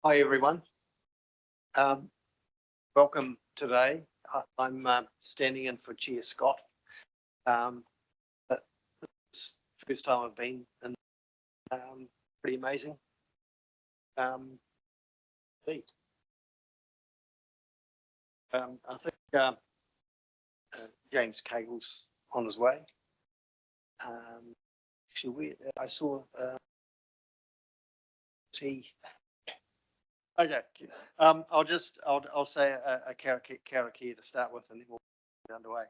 Hi everyone. Welcome today. I'm standing in for Chair Scott. But it's the first time I've been, and pretty amazing. Indeed. I think James Cagle's on his way. Actually, I saw he. Okay. I'll say a Karakia to start with, and then we'll get underway.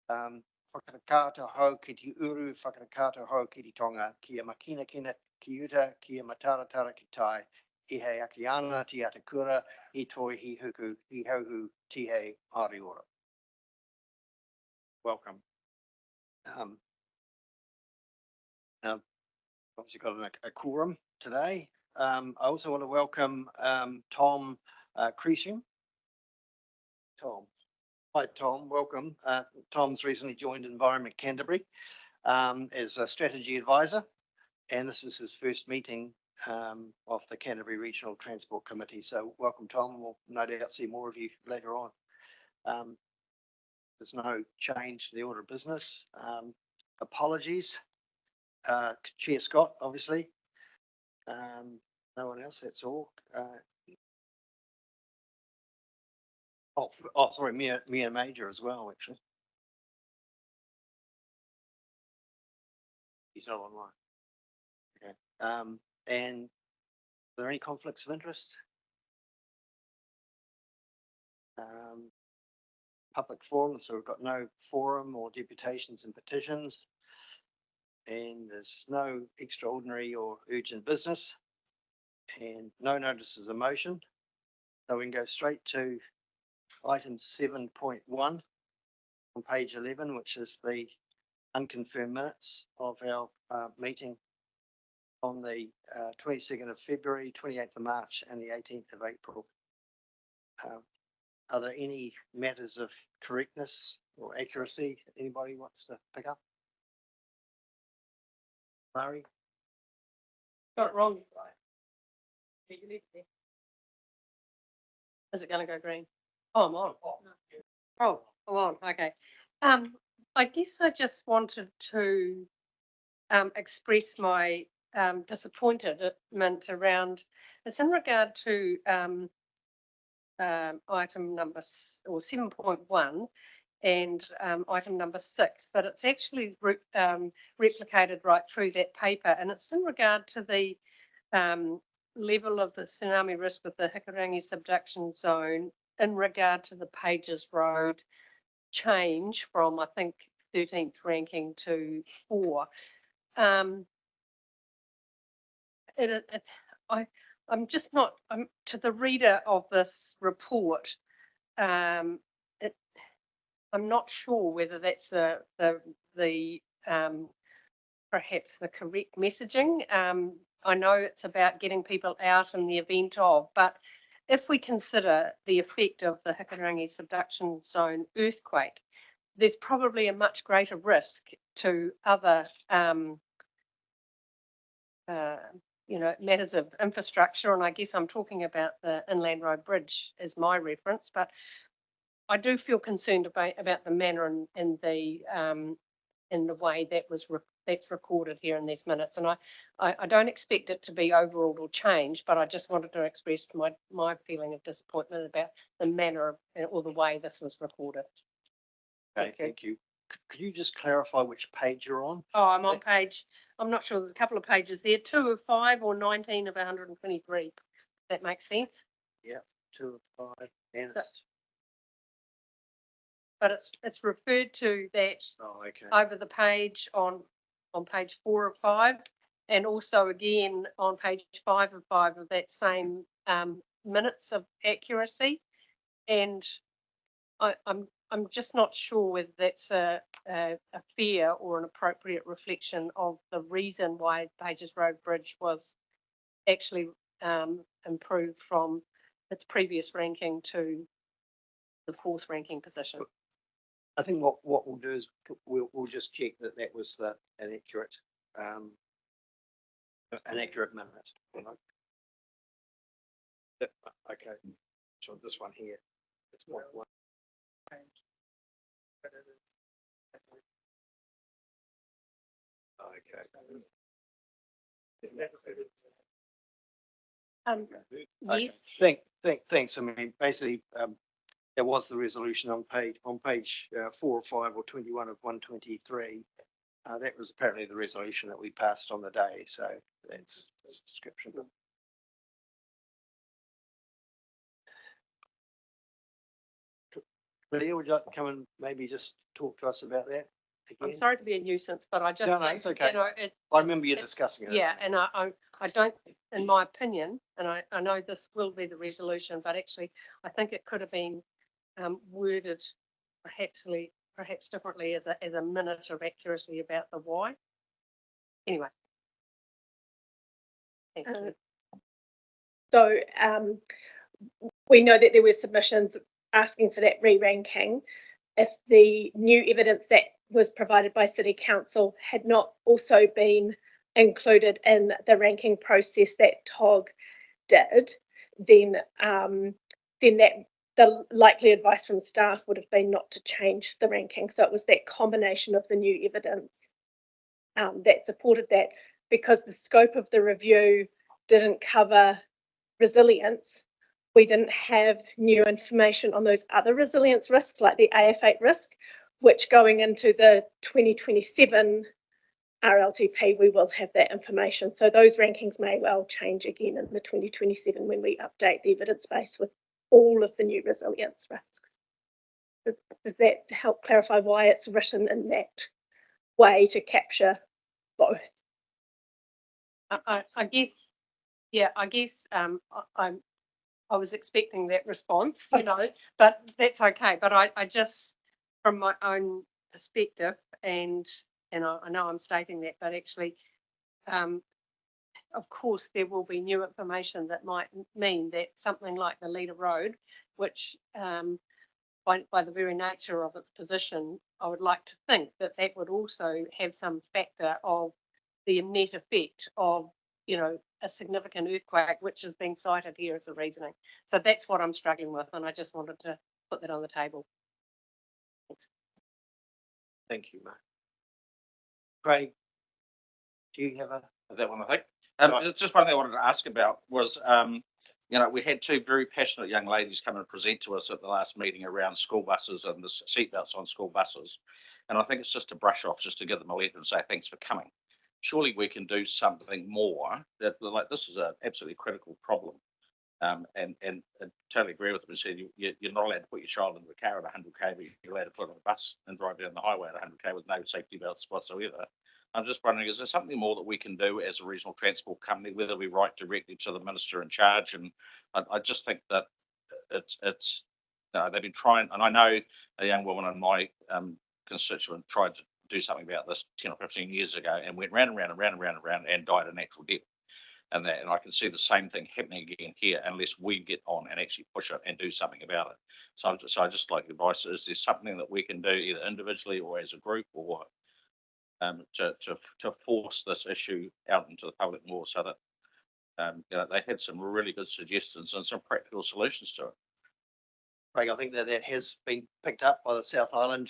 Whakakato hau ki te uru, whakakato hau ki te tonga, kia makina kina ki uta, kia mataratara ki tai, I hei aki ana ti atakura, I toi hi huku, I hauhu ti hei ariora. Welcome. Obviously got a quorum today. I also want to welcome Tom Creasing. Tom. Hi, Tom. Welcome. Tom's recently joined Environment Canterbury as a strategy advisor, and this is his first meeting of the Canterbury Regional Transport Committee. So welcome, Tom. We'll no doubt see more of you later on. There's no change to the order of business. Apologies. Chair Scott, obviously. No one else, that's all. Sorry, Mia Major as well, actually. He's not online. Okay. And are there any conflicts of interest? Public forum, so we've got no forum or deputations and petitions. And there's no extraordinary or urgent business. And no notices of motion. So we can go straight to item 7.1 on page 11, which is the unconfirmed minutes of our meeting on the 22nd of February, 28th of March, and the 18th of April. Are there any matters of correctness or accuracy anybody wants to pick up? Murray? Got it wrong. Is it going to go green? Oh, I'm on. Oh, I'm on. Okay. I guess I just wanted to express my disappointment around. It's in regard to item number 7.1 and item number 6, but it's actually replicated right through that paper, and it's in regard to the level of the tsunami risk with the Hikurangi subduction zone in regard to the Pages Road change from, I think, 13th ranking to 4. I'm just not, to the reader of this report, I'm not sure whether that's perhaps the correct messaging. I know it's about getting people out in the event of, but if we consider the effect of the Hikurangi subduction zone earthquake, there's probably a much greater risk to other matters of infrastructure, and I guess I'm talking about the Inland Road Bridge as my reference, but I do feel concerned about the manner and the way that's recorded here in these minutes, and I don't expect it to be overruled or changed, but I just wanted to express my feeling of disappointment about the manner or the way this was recorded. Okay, thank you. Could you just clarify which page you're on? Oh, I'm on page, I'm not sure, there's a couple of pages there, 2 of 5 or 19 of 123. If that makes sense? Yeah, 2 of 5. And but it's referred to that over the page on page 4 of 5, and also again on page 5 of 5 of that same minutes of accuracy. And I'm just not sure whether that's a fair or an appropriate reflection of the reason why Pages Road Bridge was actually improved from its previous ranking to the 4th ranking position. I think what we'll do is we'll just check that was an accurate minute. Okay, so this one here. It's one. Okay. Yes, Thanks. I mean, basically, there was the resolution on page 4 or 5 or 21 of 123. That was apparently the resolution that we passed on the day. So that's the description. Leah, would you like to come and maybe just talk to us about that I'm again? sorry to be a nuisance, but I just No, think, it's okay. you know, I remember you discussing it. yeah, and I don't, in my opinion, and I know this will be the resolution, but actually I think it could have been worded perhaps differently as a minute of accuracy about the why. Anyway. Thank you. So we know that there were submissions asking for that re-ranking. If the new evidence that was provided by City Council had not also been included in the ranking process that TOG did, then that the likely advice from staff would have been not to change the ranking. So it was that combination of the new evidence that supported that, because the scope of the review didn't cover resilience. We didn't have new information on those other resilience risks, like the AF8 risk, which going into the 2027 RLTP, we will have that information. So those rankings may well change again in the 2027 when we update the evidence base with all of the new resilience risks. Does that help clarify why it's written in that way to capture both? I guess, yeah, I guess I was expecting that response, you know, but that's okay. But I just, from my own perspective, and I know I'm stating that, but actually, of course, there will be new information that might mean that something like the Leader Road, which by the very nature of its position, I would like to think that that would also have some factor of the net effect of, you know, a significant earthquake, which is being cited here as a reasoning. So that's what I'm struggling with, and I just wanted to put that on the table. Thanks. Thank you, Mark. Craig, do you have that one, I think. It's just one thing I wanted to ask about was, you know, we had two very passionate young ladies come and present to us at the last meeting around school buses and the seatbelts on school buses. And I think it's just a brush off, just to give them a letter and say thanks for coming. Surely we can do something more. That, like, this is an absolutely critical problem. And I totally agree with them. Said you're not allowed to put your child in the car at 100k, but you're allowed to put it on a bus and drive down the highway at 100k with no safety belts whatsoever. I'm just wondering, is there something more that we can do as a regional transport company, whether we write directly to the minister in charge? And I just think that it's they've been trying, and I know a young woman in my constituent tried to do something about this 10 or 15 years ago and went round and round and round and round and round and died a natural death. And I can see the same thing happening again here unless we get on and actually push it and do something about it. So I just like advice: is there something that we can do either individually or as a group, or to force this issue out into the public more, so that you know, they had some really good suggestions and some practical solutions to it. Craig? I think that has been picked up by the South Island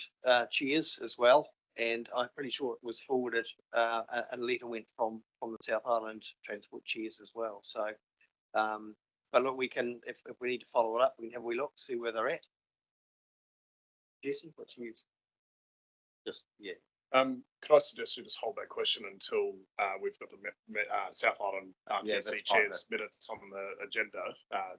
chairs as well, and I'm pretty sure it was forwarded. A letter went from the South Island transport chairs as well. So, but look, we can, if we need to follow it up, we can have a wee look, see where they're at. Jesse, what's you? Just yeah. Could I suggest you just hold that question until we've got the South Island RTC chairs minutes on the agenda?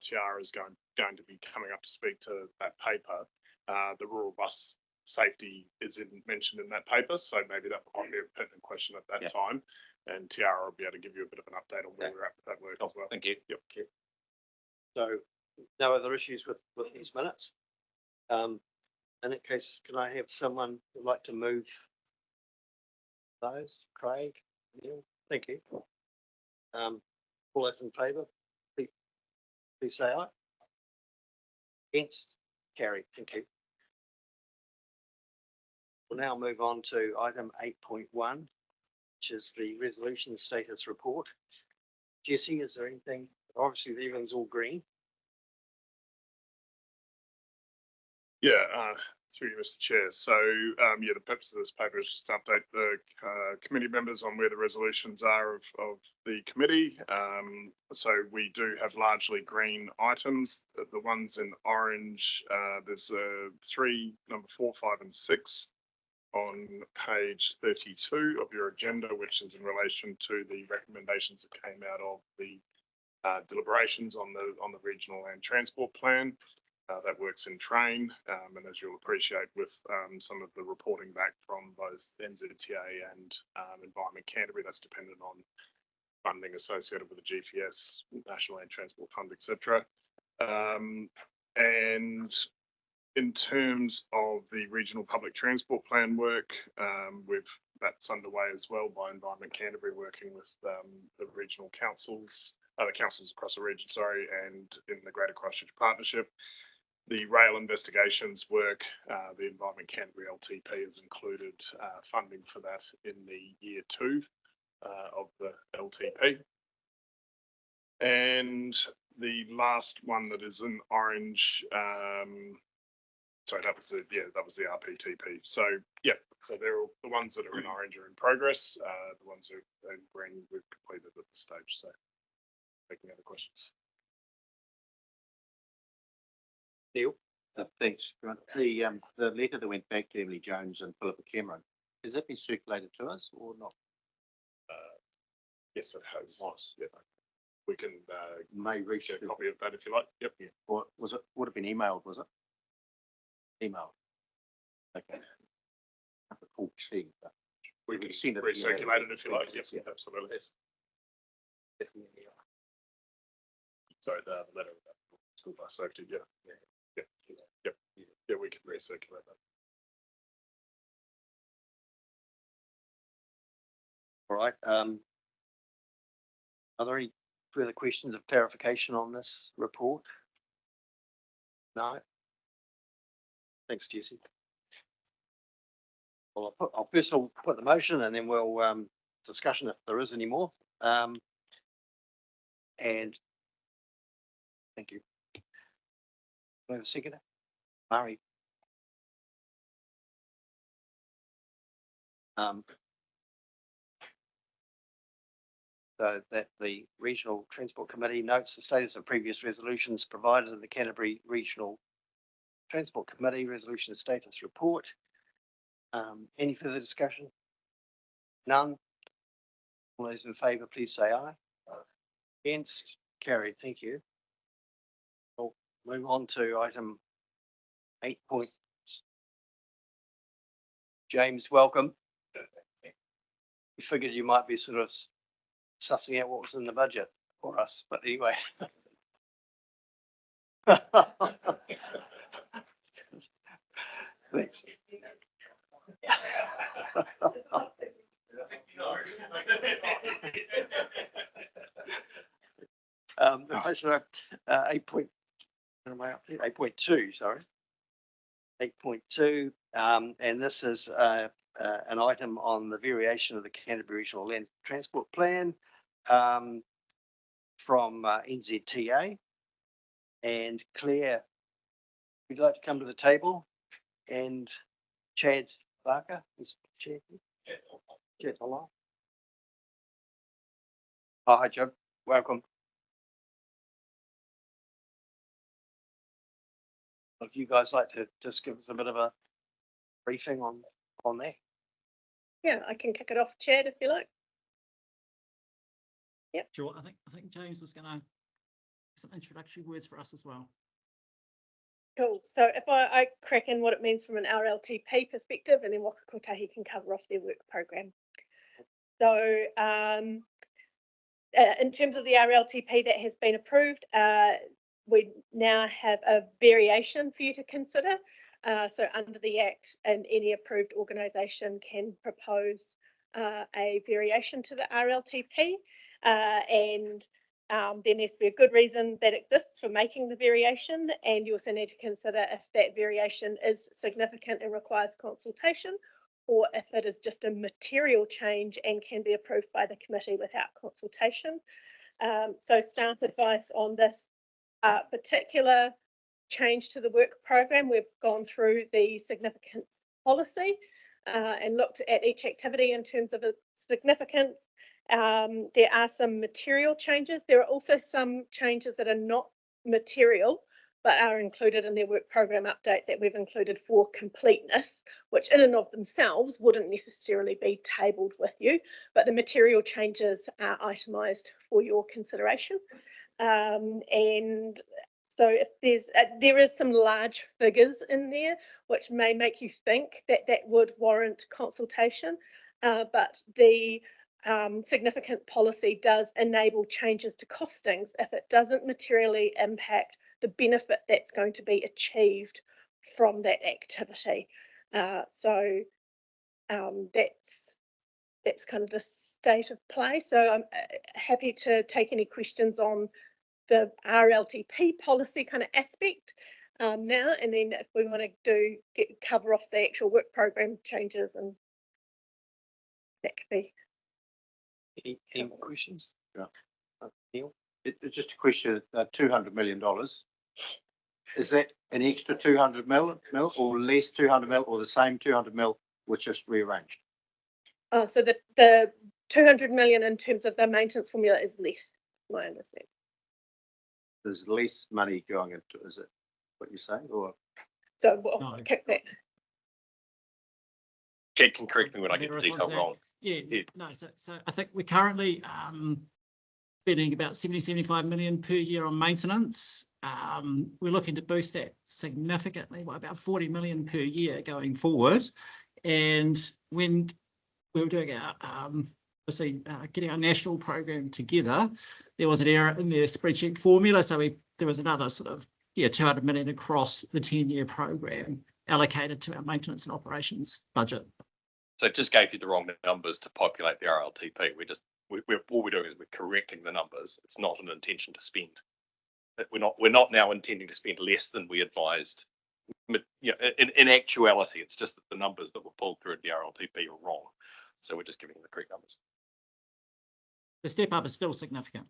Tiara is going to be coming up to speak to that paper. The rural bus safety isn't mentioned in that paper, so maybe that might be a pertinent question at that time. And Tiara will be able to give you a bit of an update on where we're at with that work as well. Thank you. Yep. Okay. So, no other issues with these minutes. In that case, can I have someone who'd like to move those? Craig, Neil, thank you. All those in favour, please say aye. Against, carried. Thank you. We'll now move on to item 8.1, which is the resolution status report. Jesse, is there anything? Obviously, everything's all green. Yeah, through you, Mr. Chair. So, the purpose of this paper is just to update the committee members on where the resolutions are of the committee. So we do have largely green items. The ones in orange, there's 3, number 4, 5, and 6 on page 32 of your agenda, which is in relation to the recommendations that came out of the deliberations on the regional land transport plan. That works in train, and as you'll appreciate with some of the reporting back from both NZTA and Environment Canterbury, that's dependent on funding associated with the GPS, National Land Transport Fund, etc. And in terms of the regional public transport plan work, that's underway as well by Environment Canterbury, working with the regional councils, the councils across the region, and in the Greater Christchurch Partnership. The rail investigations work, the Environment Canterbury LTP has included funding for that in the year 2 of the LTP. And the last one that is in orange, sorry, that was the RPTP. So they're all the ones that are in orange are in progress. The ones that are in green we've completed at this stage. So, taking other questions. Neil? Thanks. The letter that went back to Emily Jones and Philippa Cameron, has that been circulated to us or not? Yes, it has. Yeah. We can May reach get a copy of that if you like. Yep. Yeah. Or was it would have been emailed? Was it emailed? Okay. I recall seeing that. We can send it recirculate it if you like. Yes, absolutely. Yes. Sorry, the letter about school bus safety. Yeah, we can recirculate that. All right. Are there any further questions of clarification on this report? No? Thanks, Jesse. Well, I'll first put the motion and then we'll discussion if there is any more. And thank you. Do I have a second? Murray. So that the Regional Transport Committee notes the status of previous resolutions provided in the Canterbury Regional Transport Committee Resolution Status Report. Any further discussion? None. All those in favour, please say aye. Against? Carried. Thank you. We'll move on to item 8. James, welcome. We figured you might be sort of sussing out what was in the budget for us, but anyway. Thanks. So 8.2, sorry. 8.2, and this is an item on the variation of the Canterbury Regional Land Transport Plan from NZTA. And Claire, would you like to come to the table? And Chad Barker is Chad. Chad, hello. Hi, Joe. Welcome. If you guys like to just give us a bit of a briefing on that. Yeah, I can kick it off, Chad, if you like. Yep. Sure. I think James was going to some introductory words for us as well. Cool. So if I crack in what it means from an RLTP perspective, and then Whakakapi can cover off their work program. So in terms of the RLTP that has been approved, we now have a variation for you to consider. So under the Act, and any approved organisation can propose a variation to the RLTP, and there needs to be a good reason that exists for making the variation, and you also need to consider if that variation is significant and requires consultation, or if it is just a material change and can be approved by the committee without consultation. So staff advice on this particular change to the work program. We've gone through the significance policy and looked at each activity in terms of its significance. There are some material changes. There are also some changes that are not material, but are included in their work program update that we've included for completeness, which in and of themselves wouldn't necessarily be tabled with you, but the material changes are itemised for your consideration. And so if there is some large figures in there, which may make you think that that would warrant consultation, but the significant policy does enable changes to costings if it doesn't materially impact the benefit that's going to be achieved from that activity. So that's kind of the state of play. So I'm happy to take any questions on the RLTP policy kind of aspect now, and then if we want to cover off the actual work program changes, and that could be. Any questions? Yeah. Neil? It's just a question, $200 million. Is that an extra 200 mil or less 200 mil or the same 200 mil, which is rearranged? Oh, so the 200 million in terms of the maintenance formula is less, my understanding. There's less money going into, is it what you're saying, or? So we'll No. kick that. Chad can correct me when I Can get I the respond detail to that? wrong. Yeah, no, so I think we're currently spending about 75 million per year on maintenance. We're looking to boost that significantly by about 40 million per year going forward. And when we were doing our getting our national program together, there was an error in their spreadsheet formula. So there was another sort of 200 million across the 10-year program allocated to our maintenance and operations budget. So it just gave you the wrong numbers to populate the RLTP. All we're doing is we're correcting the numbers. It's not an intention to spend. We're not now intending to spend less than we advised. In actuality, it's just that the numbers that were pulled through at the RLTP are wrong. So we're just giving you the correct numbers. The step up is still significant.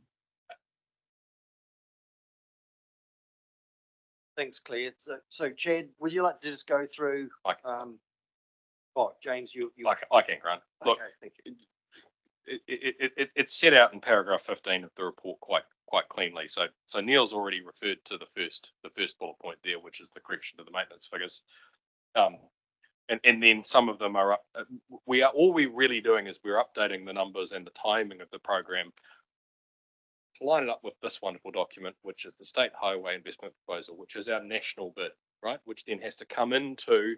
Thanks, Claire. So Chad, would you like to just go through? James, you. I can, Grant. Look, Okay, thank you. It's set out in paragraph 15 of the report quite cleanly. So Neil's already referred to the first bullet point there, which is the correction to the maintenance figures. And then some of them are up. All we're really doing is we're updating the numbers and the timing of the program to line it up with this wonderful document, which is the State Highway Investment Proposal, which is our national bid, right? Which then has to come into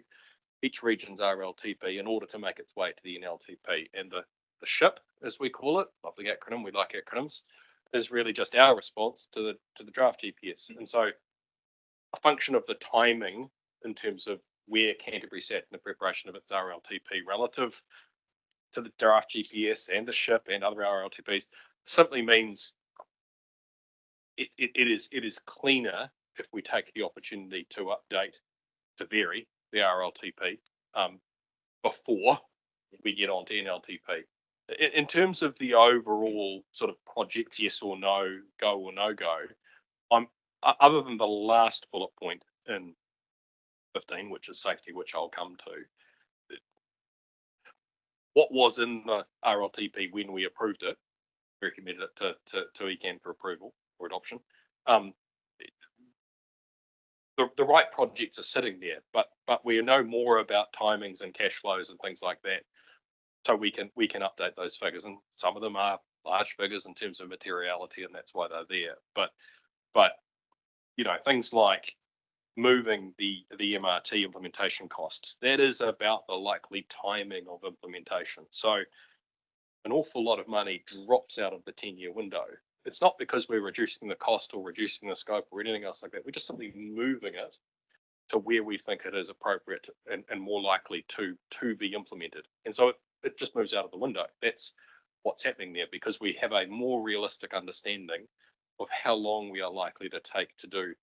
each region's RLTP in order to make its way to the NLTP. And the SHIP, as we call it, lovely acronym, we like acronyms, is really just our response to the draft GPS. And so a function of the timing in terms of where Canterbury sat in the preparation of its RLTP relative to the draft GPS and the SHIP and other RLTPs simply means it is cleaner if we take the opportunity to vary the RLTP before we get on to NLTP. In terms of the overall sort of project, yes or no, go or no go, other than the last bullet point in 15, which is safety, which I'll come to, what was in the RLTP when we approved it, recommended it to ECAN for approval or adoption. The right projects are sitting there, but we know more about timings and cash flows and things like that. So we can update those figures, and some of them are large figures in terms of materiality, and that's why they're there. But things like moving the MRT implementation costs, that is about the likely timing of implementation. So an awful lot of money drops out of the 10-year window. It's not because we're reducing the cost or reducing the scope or anything else like that. We're just simply moving it to where we think it is appropriate and more likely to be implemented. And so it just moves out of the window. That's what's happening there, because we have a more realistic understanding of how long we are likely to take to do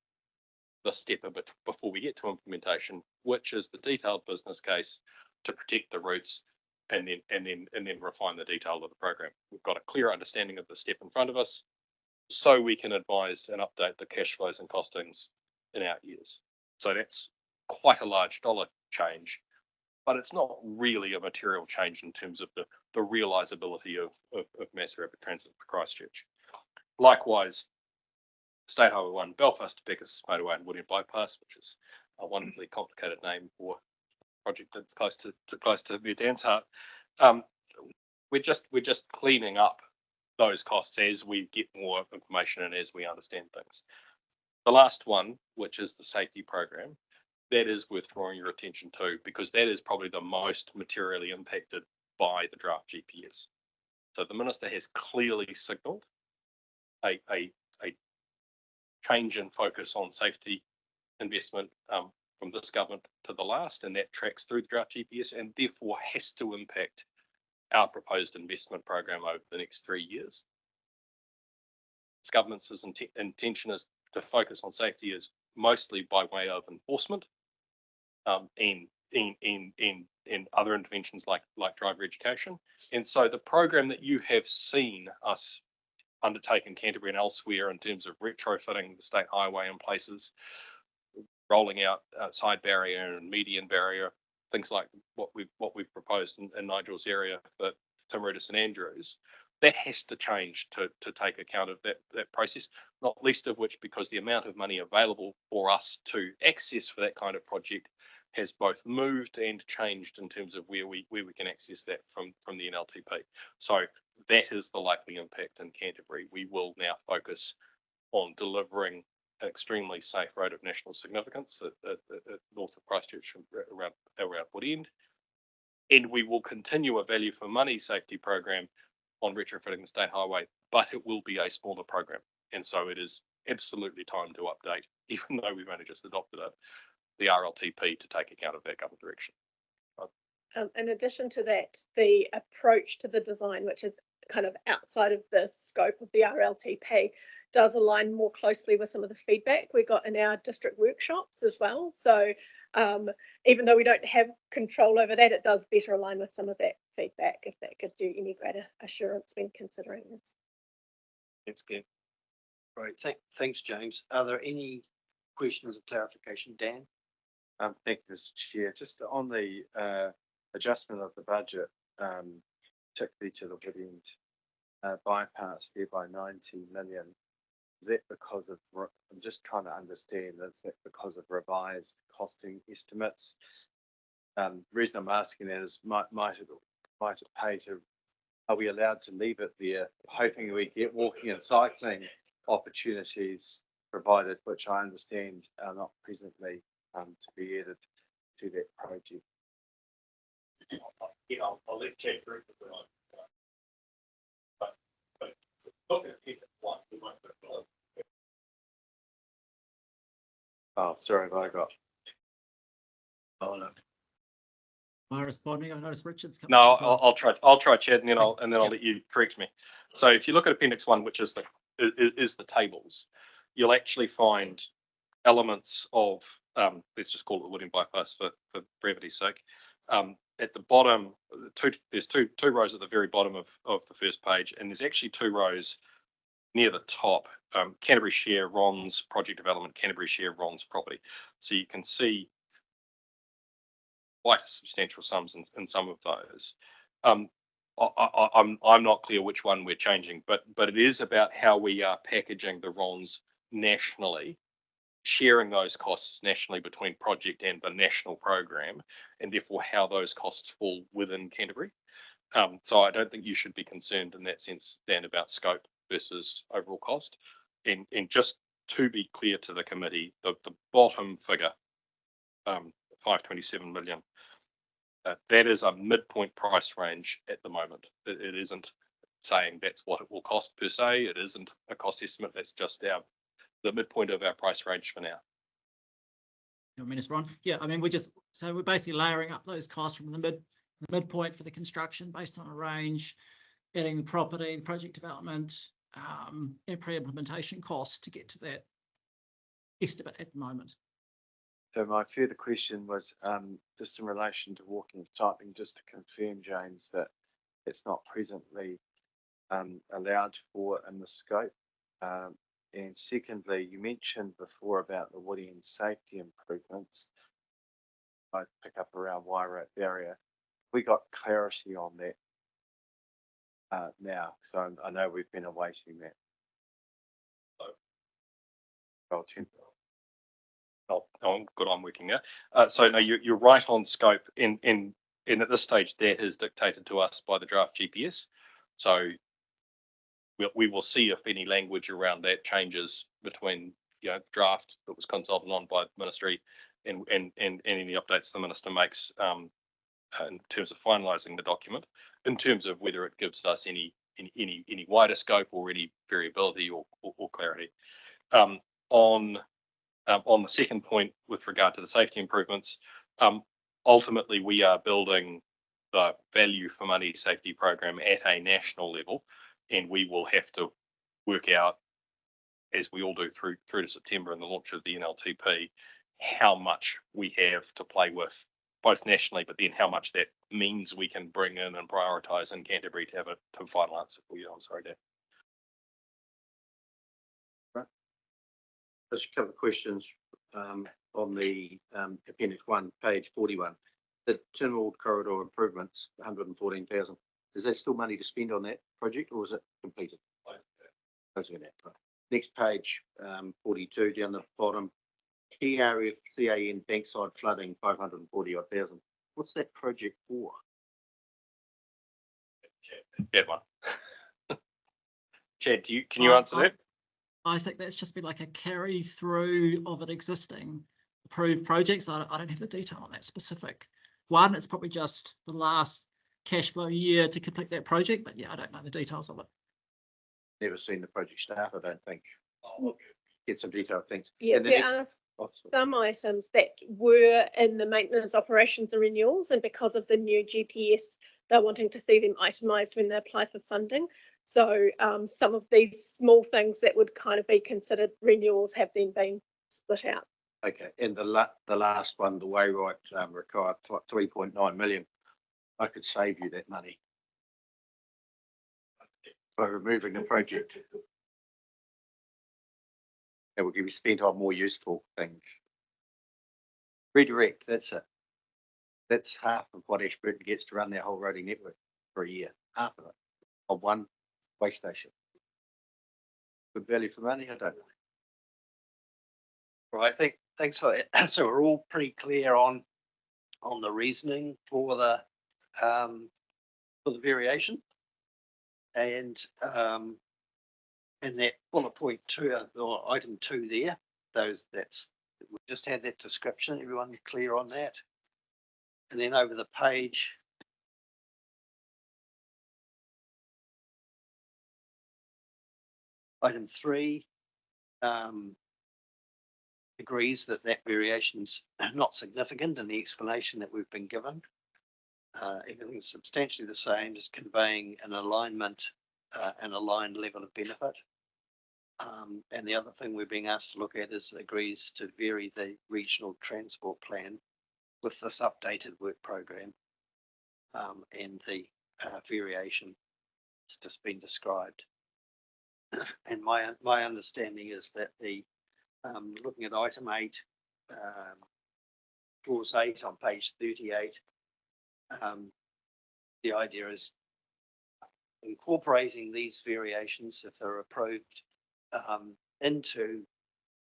the step a bit before we get to implementation, which is the detailed business case to protect the routes and then refine the detail of the program. We've got a clear understanding of the step in front of us, so we can advise and update the cash flows and costings in out years. So that's quite a large dollar change, but it's not really a material change in terms of the realisability of mass rapid transit for Christchurch. Likewise, State Highway 1 Belfast to Beckett's Motorway and William Bypass, which is a wonderfully complicated name for a project that's close to my Dan's heart. We're just cleaning up those costs as we get more information and as we understand things. The last one, which is the safety program, that is worth drawing your attention to, because that is probably the most materially impacted by the draft GPS. So the minister has clearly signalled a change in focus on safety investment from this government to the last, and that tracks through the draft GPS and therefore has to impact our proposed investment program over the next 3 years. This government's intention is to focus on safety is mostly by way of enforcement and other interventions like driver education. And so the program that you have seen us undertake in Canterbury and elsewhere in terms of retrofitting the state highway in places, rolling out side barrier and median barrier, things like what we've proposed in Nigel's area for Timaru to St Andrews, that has to change to take account of that process, not least of which because the amount of money available for us to access for that kind of project has both moved and changed in terms of where we can access that from the NLTP. So that is the likely impact in Canterbury. We will now focus on delivering an extremely safe road of national significance at north of Christchurch around Woodend. And we will continue a value for money safety program on retrofitting the state highway, but it will be a smaller program. And so it is absolutely time to update, even though we've only just adopted it, the RLTP to take account of that government direction. In addition to that, the approach to the design, which is kind of outside of the scope of the RLTP, does align more closely with some of the feedback we got in our district workshops as well. So even though we don't have control over that, it does better align with some of that feedback, if that gives you any greater assurance when considering this. That's good. Great. Thanks, James. Are there any questions of clarification, Dan? Thank you, Mr. Chair. Just on the adjustment of the budget, particularly to the Woodend bypass there by 90 million. Is that because of, I'm just trying to understand, is that because of revised costing estimates? The reason I'm asking that is might it pay to, are we allowed to leave it there, hoping we get walking and cycling opportunities provided, which I understand are not presently to be added to that project? Yeah, I'll let Chad group it on. But look at it one, we might put it. Oh, sorry, have I got? Oh, no. Am I responding? I noticed Richard's coming. No, as well. I'll try, Chad, and then I'll Yeah. let you correct me. So if you look at Appendix 1, which is the tables, you'll actually find elements of let's just call it the Woodend bypass for brevity's sake. At the bottom, there's two rows at the very bottom of the first page, and there's actually 2 rows near the top. Canterbury Share RONS project development, Canterbury Share RONS property. So you can see quite substantial sums in some of those. I'm not clear which one we're changing, but it is about how we are packaging the RONS nationally, sharing those costs nationally between project and the national program, and therefore how those costs fall within Canterbury. So I don't think you should be concerned in that sense, Dan, about scope versus overall cost. And just to be clear to the committee, the bottom figure, 527 million, that is a midpoint price range at the moment. It isn't saying that's what it will cost per se. It isn't a cost estimate. That's just the midpoint of our price range for now. You want me to respond? Yeah, I mean, we're basically layering up those costs from the midpoint for the construction based on a range, adding the property, project development, and pre-implementation costs to get to that estimate at the moment. So my further question was just in relation to walking and cycling, just to confirm, James, that it's not presently allowed for in the scope. And secondly, you mentioned before about the wooding safety improvements. I pick up around Wairau barrier. We got clarity on that now, so I know we've been awaiting that. Well, Oh, good, I'm working now. So no, you're right on scope and at this stage that is dictated to us by the draft GPS. So we will see if any language around that changes between, the draft that was consulted on by the ministry and any updates the minister makes in terms of finalising the document, in terms of whether it gives us any wider scope or any variability or clarity. On the second point with regard to the safety improvements, ultimately we are building the value for money safety program at a national level, and we will have to work out, as we all do through to September and the launch of the NLTP, how much we have to play with, both nationally, but then how much that means we can bring in and prioritise in Canterbury to have a final answer for you. I'm sorry, Dan. Just a couple of questions on the appendix 1, page 41. The Tynwald corridor improvements, 114,000. Is there still money to spend on that project, or is it completed? Next page, 42 down the bottom. Key area CAN bankside flooding, 540,000. What's that project for? Bad one. Chad, can you answer that? I think that's just been like a carry through of an existing approved project. So I don't have the detail on that specific one. It's probably just the last cash flow year to complete that project, but yeah, I don't know the details of it. Never seen the project start, I don't think. Get some detail, thanks. Yeah, And the there next- are some items that were in the maintenance operations and renewals, and because of the new GPS, they're wanting to see them itemised when they apply for funding. So some of these small things that would kind of be considered renewals have then been split out. Okay, and the last one, the Wayrite required 3.9 million. I could save you that money by removing the project. It will give you spent on more useful things. Redirect, that's it. That's half of what Ashburton gets to run their whole roading network for a year. Half of it on one way station. Good value for money, I don't know. Right, thanks for that. So we're all pretty clear on the reasoning for the variation, and that bullet point 2 or item 2 there. We just had that description. Everyone clear on that? And then over the page. Item 3 agrees that variation's not significant in the explanation that we've been given. Everything's substantially the same, just conveying an alignment, an aligned level of benefit. And the other thing we're being asked to look at is agrees to vary the regional transport plan with this updated work program, and the variation that's just been described. And my understanding is that the looking at item 8, clause 8 on page 38, the idea is incorporating these variations, if they're approved, into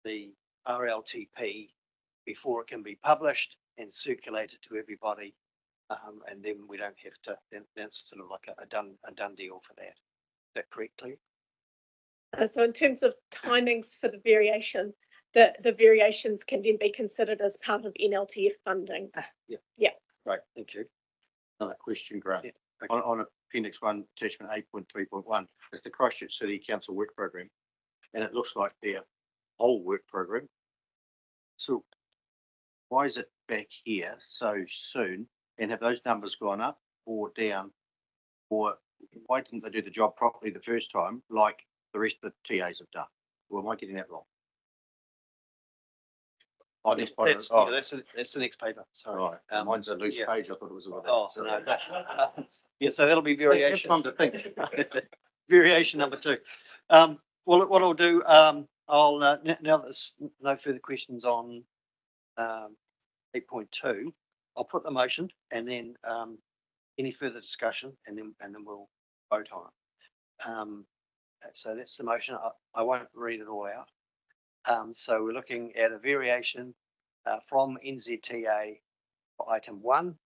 the RLTP before it can be published and circulated to everybody, and then we don't have to. Then it's sort of like a done deal for that. Is that correctly? So in terms of timings for the variation, the variations can then be considered as part of NLTF funding. Yeah. Right. Thank you. Another question, Grant. Yeah. Okay. On appendix 1, attachment 8.3.1, it's the Christchurch City Council work program, and it looks like their whole work program. So why is it back here so soon? And have those numbers gone up or down? Or why didn't they do the job properly the first time, like the rest of the TAs have done? Or am I getting that wrong? Oh, that's the next paper. Sorry. Right. Mine's a loose page. I thought it was over there. Oh, no. Yeah, so that'll be variation. That's fun to think. Variation number 2. Well, what I'll do, I'll, now there's no further questions on 8.2, I'll put the motion and then any further discussion and then we'll vote on it. So that's the motion. I won't read it all out. So we're looking at a variation from NZTA for item 1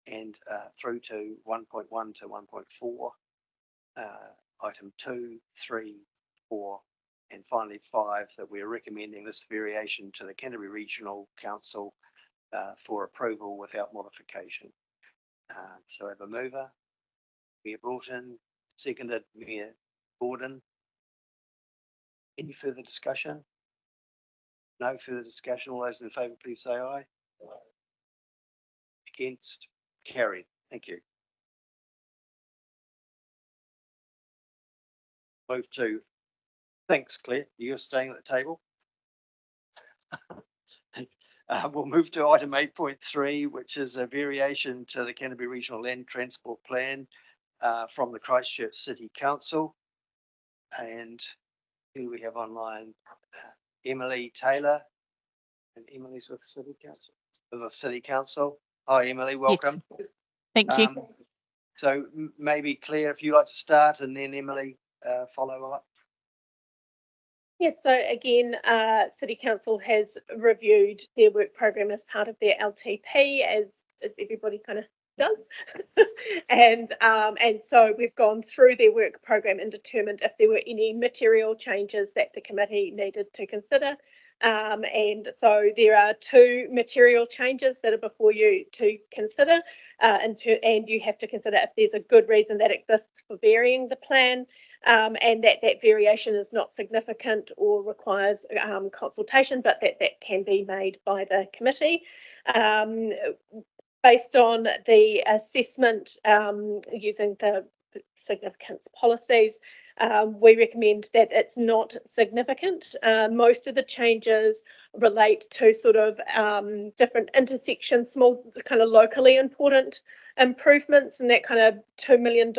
and through to 1.1 to 1.4, item 2, 3, 4, and finally 5, that we're recommending this variation to the Canterbury Regional Council for approval without modification. So I have a mover, Mayor Broughton, seconded Mayor Gordon. Any further discussion? No further discussion. All those in favour, please say aye. Against? Carried. Thank you. Move to, thanks Claire, you're staying at the table. We'll move to item 8.3, which is a variation to the Canterbury Regional Land Transport Plan from the Christchurch City Council. And who we have online? Emily Taylor. And Emily's with the City Council. Hi, Emily, welcome. Yes. Thank you. So maybe Claire, if you'd like to start, and then Emily follow up. Yes, so again, City Council has reviewed their work program as part of their LTP, as everybody kind of does. And so we've gone through their work program and determined if there were any material changes that the committee needed to consider. And so there are 2 material changes that are before you to consider, and you have to consider if there's a good reason that exists for varying the plan, and that variation is not significant or requires consultation, but that can be made by the committee. Based on the assessment using the significance policies, we recommend that it's not significant. Most of the changes relate to sort of different intersections, small kind of locally important improvements in that kind of $2 million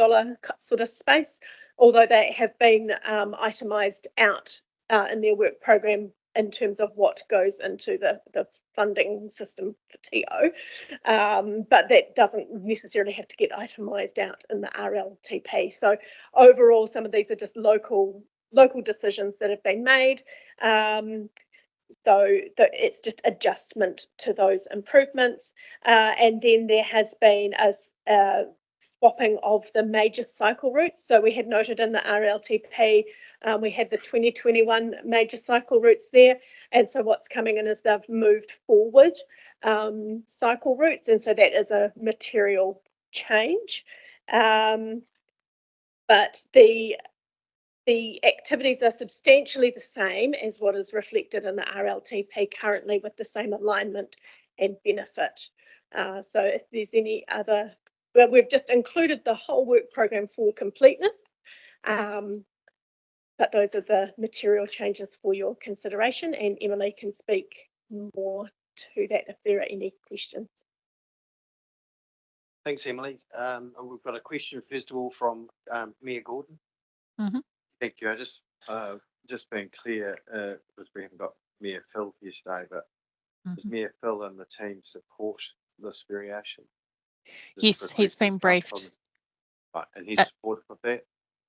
sort of space, although they have been itemised out in their work program in terms of what goes into the funding system for TO, but that doesn't necessarily have to get itemised out in the RLTP. So overall, some of these are just local decisions that have been made. So it's just adjustment to those improvements. And then there has been a swapping of the major cycle routes. So we had noted in the RLTP, we had the 2021 major cycle routes there. And so what's coming in is they've moved forward cycle routes. And so that is a material change. But the activities are substantially the same as what is reflected in the RLTP currently, with the same alignment and benefit. So if there's any other, well, we've just included the whole work program for completeness, but those are the material changes for your consideration, and Emily can speak more to that if there are any questions. Thanks, Emily. And we've got a question first of all from Mayor Gordon. Mm-hmm. Thank you. I just being clear, because we haven't got Mayor Phil here today, but does Mayor Phil and the team support this variation? Yes, he's been briefed. Right, and he's supportive of that?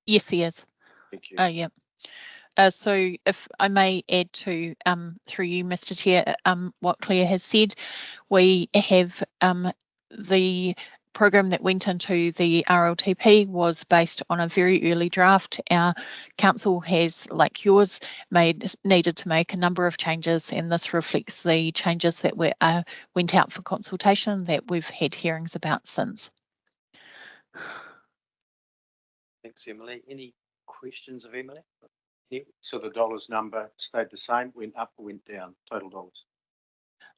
Yes, he is. Thank you. Oh, yeah. So if I may add to, through you, Mr. Chair, what Claire has said, we have the program that went into the RLTP was based on a very early draft. Our council has, like yours, needed to make a number of changes, and this reflects the changes that went out for consultation that we've had hearings about since. Thanks, Emily. Any questions of Emily? Yeah, so the dollars number stayed the same, went up or went down, total dollars?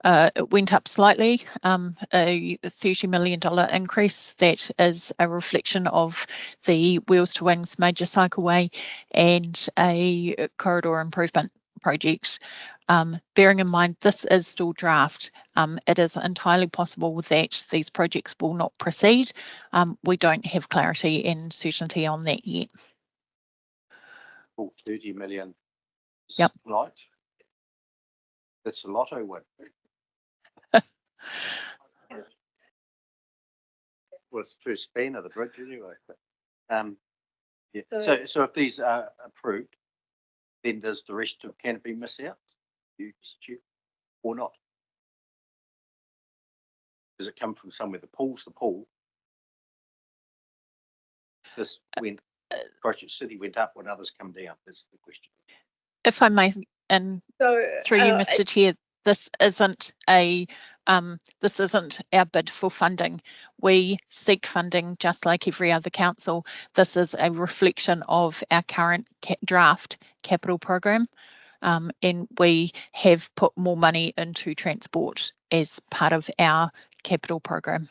It went up slightly, a $30 million increase. That is a reflection of the Wheels to Wings major cycleway and a corridor improvement project. Bearing in mind this is still draft, it is entirely possible that these projects will not proceed. We don't have clarity and certainty on that yet. Full 30 million Yep. Right. That's a lotto win. Was first span of the bridge anyway. Yeah. So if these are approved, then does the rest of Canterbury miss out? You, Stu, or not? Does it come from somewhere? The pool's the pool. If this went, Christchurch City went up when others come down, that's the question. If I may, and So through you, Mr. Chair, this isn't our bid for funding. We seek funding just like every other council. This is a reflection of our current draft capital program, and we have put more money into transport as part of our capital program.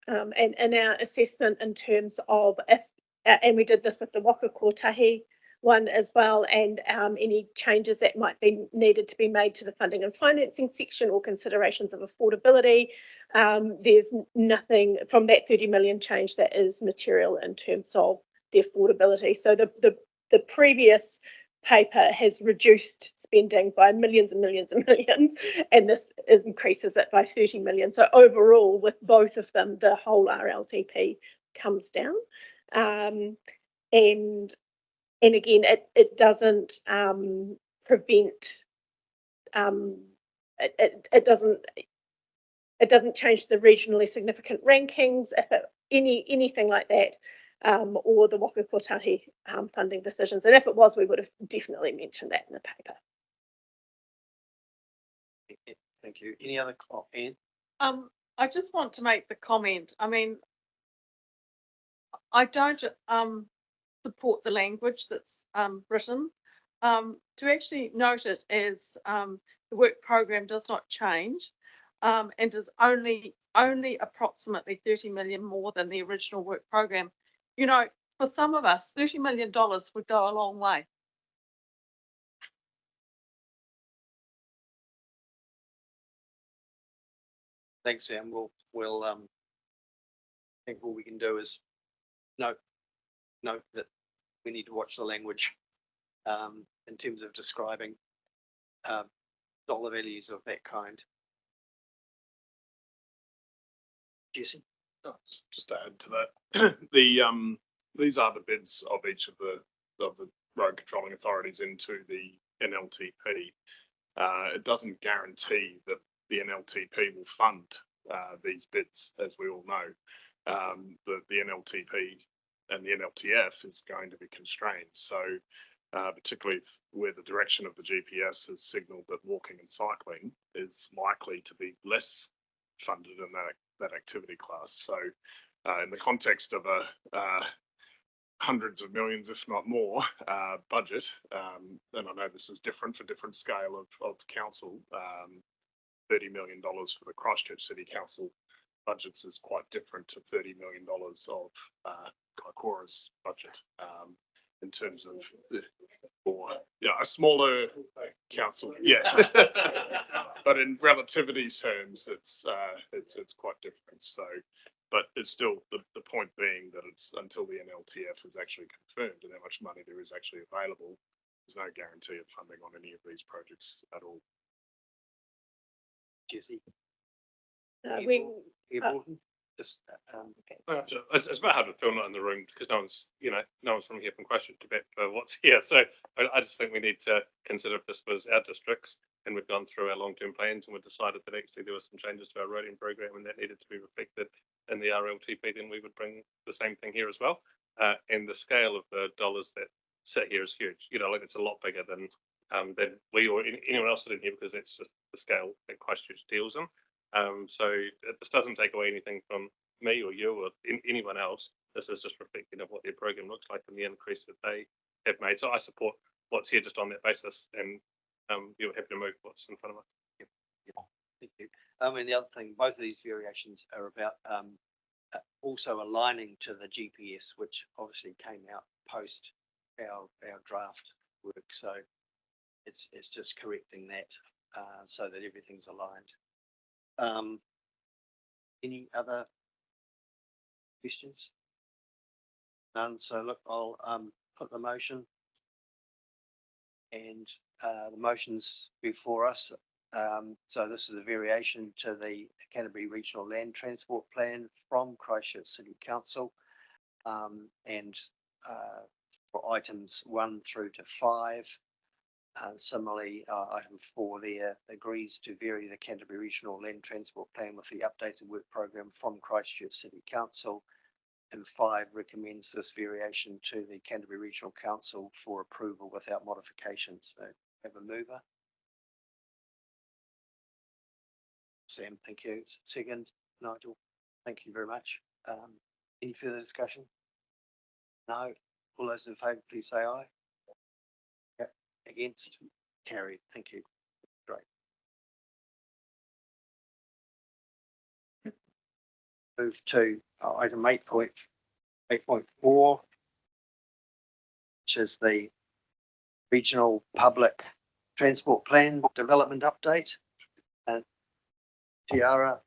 And our assessment in terms of if, and we did this with the Whakakapi one as well, and any changes that might be needed to be made to the funding and financing section or considerations of affordability. There's nothing from that 30 million change that is material in terms of the affordability. So the previous paper has reduced spending by millions and millions and millions, and this increases it by 30 million. So overall, with both of them, the whole RLTP comes down. And again, it doesn't prevent, it doesn't change the regionally significant rankings, if anything like that, or the Whakakapi funding decisions. And if it was, we would have definitely mentioned that in the paper. Thank you. Any other comment? I just want to make the comment. I mean, I don't support the language that's written. To actually note it as the work program does not change and is only approximately 30 million more than the original work program. You know, for some of us, $30 million would go a long way. Thanks, Sam. We'll I think all we can do is note that we need to watch the language in terms of describing dollar values of that kind. Jesse? Just to add to that, these are the bids of each of the road controlling authorities into the NLTP. It doesn't guarantee that the NLTP will fund these bids, as we all know. The NLTP and the NLTF is going to be constrained. So particularly where the direction of the GPS has signalled that walking and cycling is likely to be less funded in that activity class. So in the context of a hundreds of millions, if not more, budget, and I know this is different for different scale of council, $30 million for the Christchurch City Council budgets is quite different to $30 million of Kaikoura's budget in terms of a smaller council. Yeah, but in relativity terms, it's quite different. So, but it's still the point being that it's until the NLTF is actually confirmed and how much money there is actually available, there's no guarantee of funding on any of these projects at all. Jesse? Just okay. It's about hard to feel not in the room because no one's from here from Christchurch to bet for what's here. So I just think we need to consider if this was our districts and we've gone through our long-term plans and we've decided that actually there were some changes to our roading program and that needed to be reflected in the RLTP, then we would bring the same thing here as well. And the scale of the dollars that sit here is huge. Like it's a lot bigger than we or anyone else sitting here because it's just the scale that Christchurch deals in. So this doesn't take away anything from me or you or anyone else. This is just reflecting of what their program looks like and the increase that they have made. So I support what's here just on that basis, and you're happy to move what's in front of us. Yeah. Thank you. And the other thing, both of these variations are about also aligning to the GPS, which obviously came out post our draft work. So it's just correcting that so that everything's aligned. Any other questions? None. So look, I'll put the motion And the motions before us. So this is a variation to the Canterbury Regional Land Transport Plan from Christchurch City Council. And for items 1 through to 5. Similarly, item 4 there agrees to vary the Canterbury Regional Land Transport Plan with the updated work program from Christchurch City Council. And 5 recommends this variation to the Canterbury Regional Council for approval without modifications. So have a mover. Sam, thank you. Second, Nigel, thank you very much. Any further discussion? No. All those in favour, please say aye. Yep. Against? Carried. Thank you. Great. Move to item 8.4, which is the Regional Public Transport Plan Development Update. And Tiara,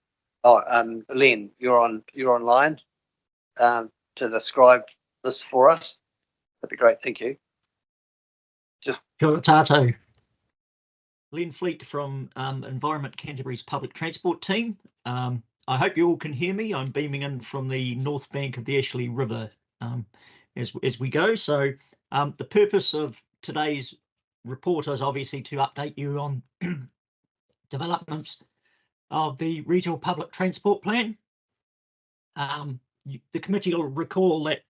Len, you're online to describe this for us. That'd be great. Thank you. Just Kia ora tātou. Len Fleet from Environment Canterbury's public transport team. I hope you all can hear me. I'm beaming in from the north bank of the Ashley River as we go. So the purpose of today's report is obviously to update you on developments of the Regional Public Transport Plan. The committee will recall that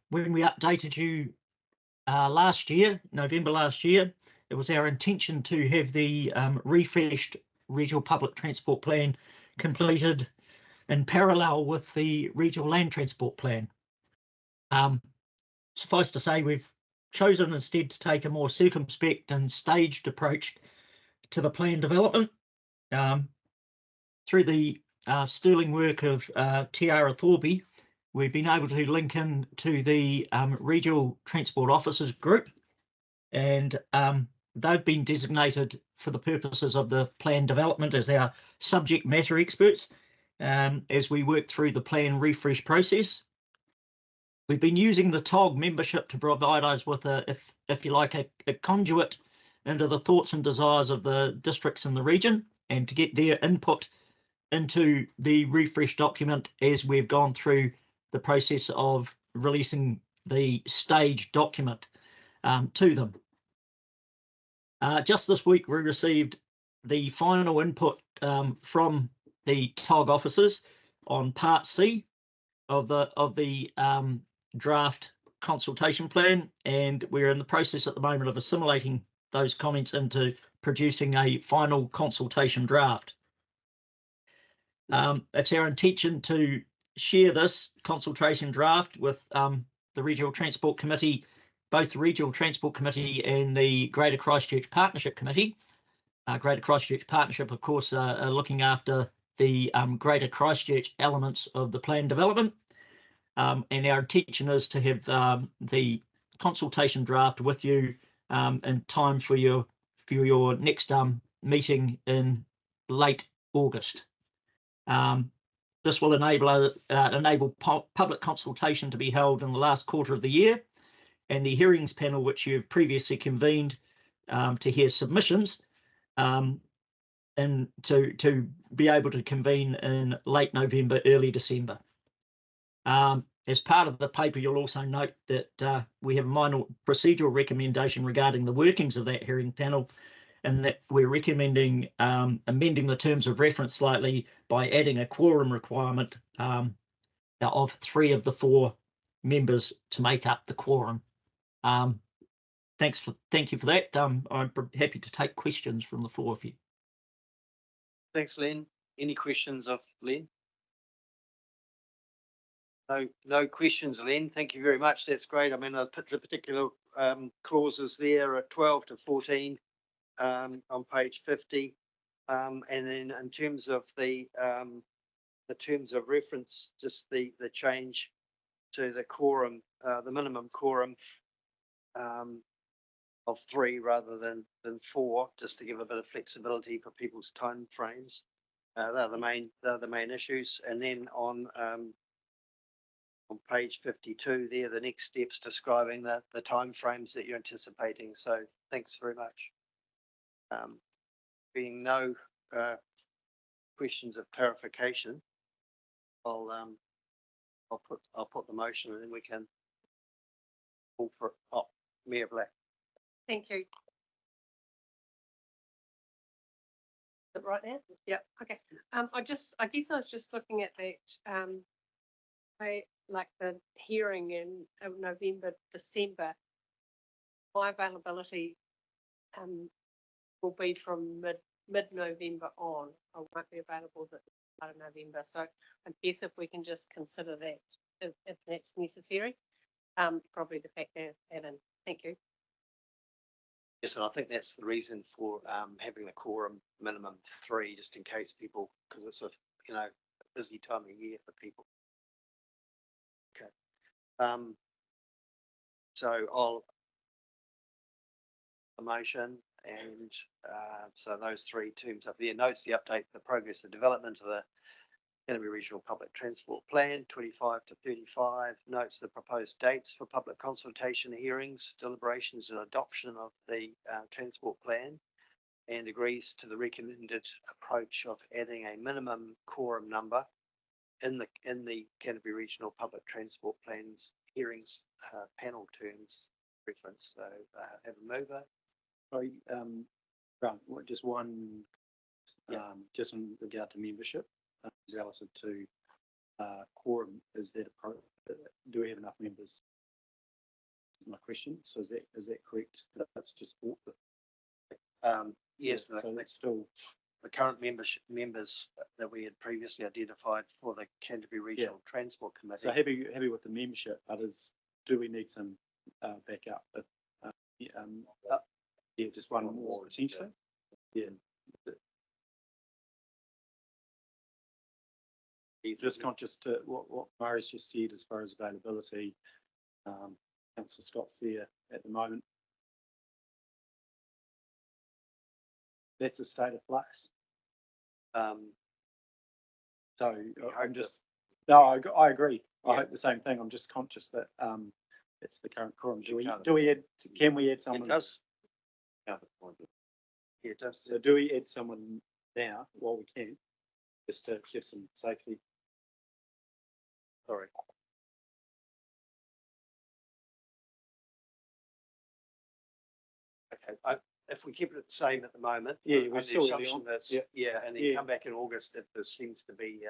when we updated you last year, November last year, it was our intention to have the refreshed Regional Public Transport Plan completed in parallel with the Regional Land Transport Plan. Suffice to say, we've chosen instead to take a more circumspect and staged approach to the plan development. Through the sterling work of Tiara Thorby, we've been able to link in to the Regional Transport Officers Group, and they've been designated for the purposes of the plan development as our subject matter experts as we work through the plan refresh process. We've been using the TOG membership to provide us with if you like, a conduit into the thoughts and desires of the districts in the region, and to get their input into the refresh document as we've gone through the process of releasing the stage document to them. Just this week, we received the final input from the TOG officers on Part C of the draft consultation plan, and we're in the process at the moment of assimilating those comments into producing a final consultation draft. It's our intention to share this consultation draft with the Regional Transport Committee, both the Regional Transport Committee and the Greater Christchurch Partnership Committee. Greater Christchurch Partnership, of course, are looking after the Greater Christchurch elements of the plan development. And our intention is to have the consultation draft with you in time for your next meeting in late August. This will enable public consultation to be held in the last quarter of the year, and the hearings panel, which you've previously convened to hear submissions, and to be able to convene in late November, early December. As part of the paper, you'll also note that we have a minor procedural recommendation regarding the workings of that hearing panel, and that we're recommending amending the terms of reference slightly by adding a quorum requirement of 3 of the 4 members to make up the quorum. Thank you for that. I'm happy to take questions from the 4 of you. thanks, Len. Any questions of Len? No questions, Len. Thank you very much. That's great. I mean, the particular clauses there are 12 to 14 on page 50. And then in terms of the terms of reference, just the change to the quorum, the minimum quorum of 3 rather than 4, just to give a bit of flexibility for people's time frames. They're the main issues. And then on on page 52 there, the next steps describing the timeframes that you're anticipating. So thanks very much. Being no questions of clarification, I'll put the motion and then we can call for it. Oh, Mayor Black. Thank you. Is it right now? Yeah, okay. I guess I was just looking at that, like the hearing in November, December. My availability, will be from mid-November on. I won't be available the start of November. So I guess if we can just consider that if that's necessary, probably the fact that Alan. Thank you. Yes, and I think that's the reason for having the quorum minimum 3, just in case people, because it's a busy time of year for people. Okay. So I'll a motion and so those 3 terms up there. Notes the update, the progress and development of the Canterbury Regional Public Transport Plan 25 to 35. Notes the proposed dates for public consultation hearings, deliberations and adoption of the transport plan, and agrees to the recommended approach of adding a minimum quorum number in the Canterbury Regional Public Transport Plans hearings panel terms reference. So have a mover. Sorry, just one, just in regard to membership, relative to quorum, is that appropriate? Do we have enough members? That's my question. So is that correct? That's just for Yes, so that's still the current members that we had previously identified for the Canterbury Regional Transport Committee. so happy with the membership, but do we need some backup? Yeah, just one more potentially. Yeah. Just conscious to what Murray's just said as far as availability. Councillor Scott's there at the moment. That's a state of flux. So I'm just, no, I agree. I hope the same thing. I'm just conscious that it's the current quorum. Can we add someone? It does. Yeah, it does. So do we add someone now while we can, just to give some safety? Sorry. Okay, if we keep it the same at the moment. Yeah, we're still early on. And then come back in August if there seems to be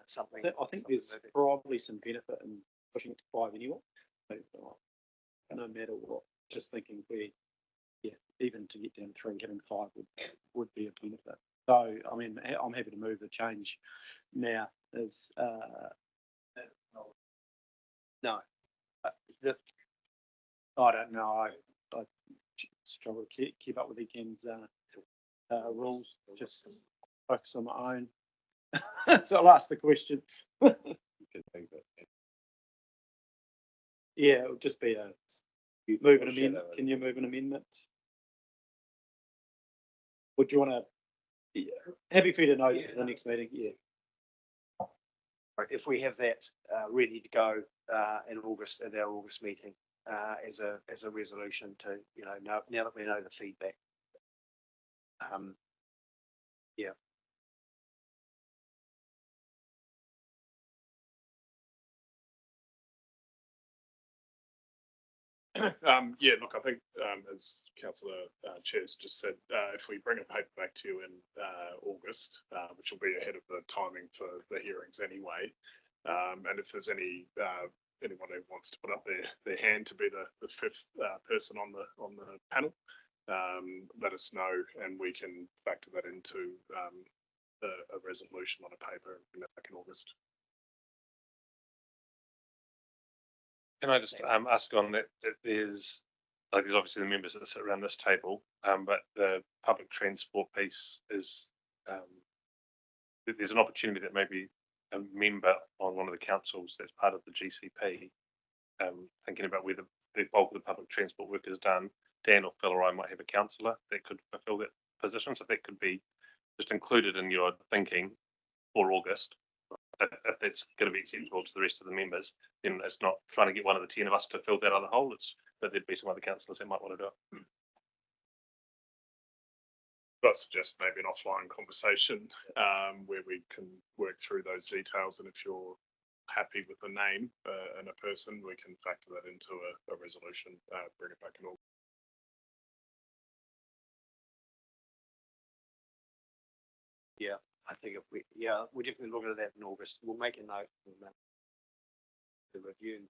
something. I think there's probably some benefit in pushing it to 5 anyway. No matter what, just thinking even to get down to 3, having 5 would be a benefit. So I mean, I'm happy to move the change now. As no, I don't know. I struggle to keep up with the weekend's rules. Just focus on my own. So I'll ask the question. Yeah, it would just be a move an amendment. Can you move an amendment? Would you want to? Yeah. Happy for you to know the next meeting. Yeah. If we have that ready to go in August at our August meeting as a resolution to now that we know the feedback. Yeah. Yeah, look, I think as Councillor Chair's just said, if we bring a paper back to you in August, which will be ahead of the timing for the hearings anyway, and if there's anyone who wants to put up their hand to be the 5th person on the panel, let us know and we can factor that into a resolution on a paper and bring that back in August. Can I just ask on that? There's obviously the members that sit around this table, but the public transport piece is there's an opportunity that maybe a member on one of the councils that's part of the GCP, thinking about where the bulk of the public transport work is done. Dan or Phil or I might have a councillor that could fulfil that position, so that could be just included in your thinking for August. if that's going to be acceptable to the rest of the members, then it's not trying to get one of the 10 of us to fill that other hole. It's that there'd be some other councillors that might want to do it. I'd suggest maybe an offline conversation where we can work through those details, and if you're happy with the name and a person, we can factor that into a resolution, bring it back in August. Yeah, I think if we definitely look at that in August. We'll make a note of that. The review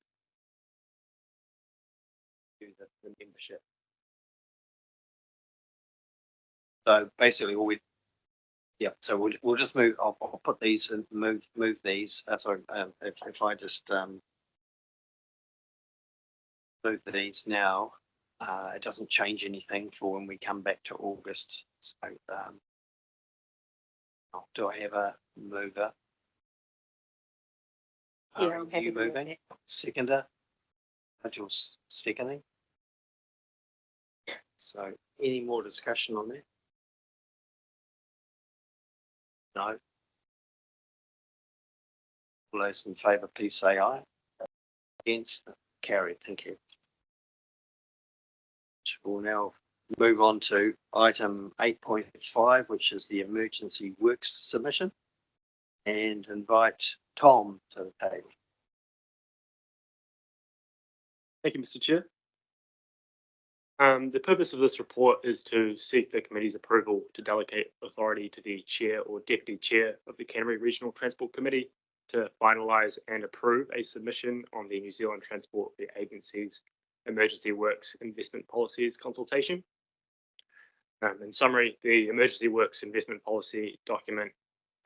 the membership. So basically so we'll just move, I'll put these and move these, if I just move these now, it doesn't change anything for when we come back to August. So do I have a mover? Yeah, I'm happy You to do moving? that. Seconder? Nigel seconding? So any more discussion on that? No. All those in favour, please say aye. Against, carried, thank you. We'll now move on to item 8.5, which is the emergency works submission, and invite Tom to the table. Thank you, Mr. Chair. The purpose of this report is to seek the committee's approval to delegate authority to the chair or deputy chair of the Canterbury Regional Transport Committee to finalise and approve a submission on the New Zealand Transport Agency's Emergency Works Investment Policies consultation. In summary, the Emergency Works Investment Policy document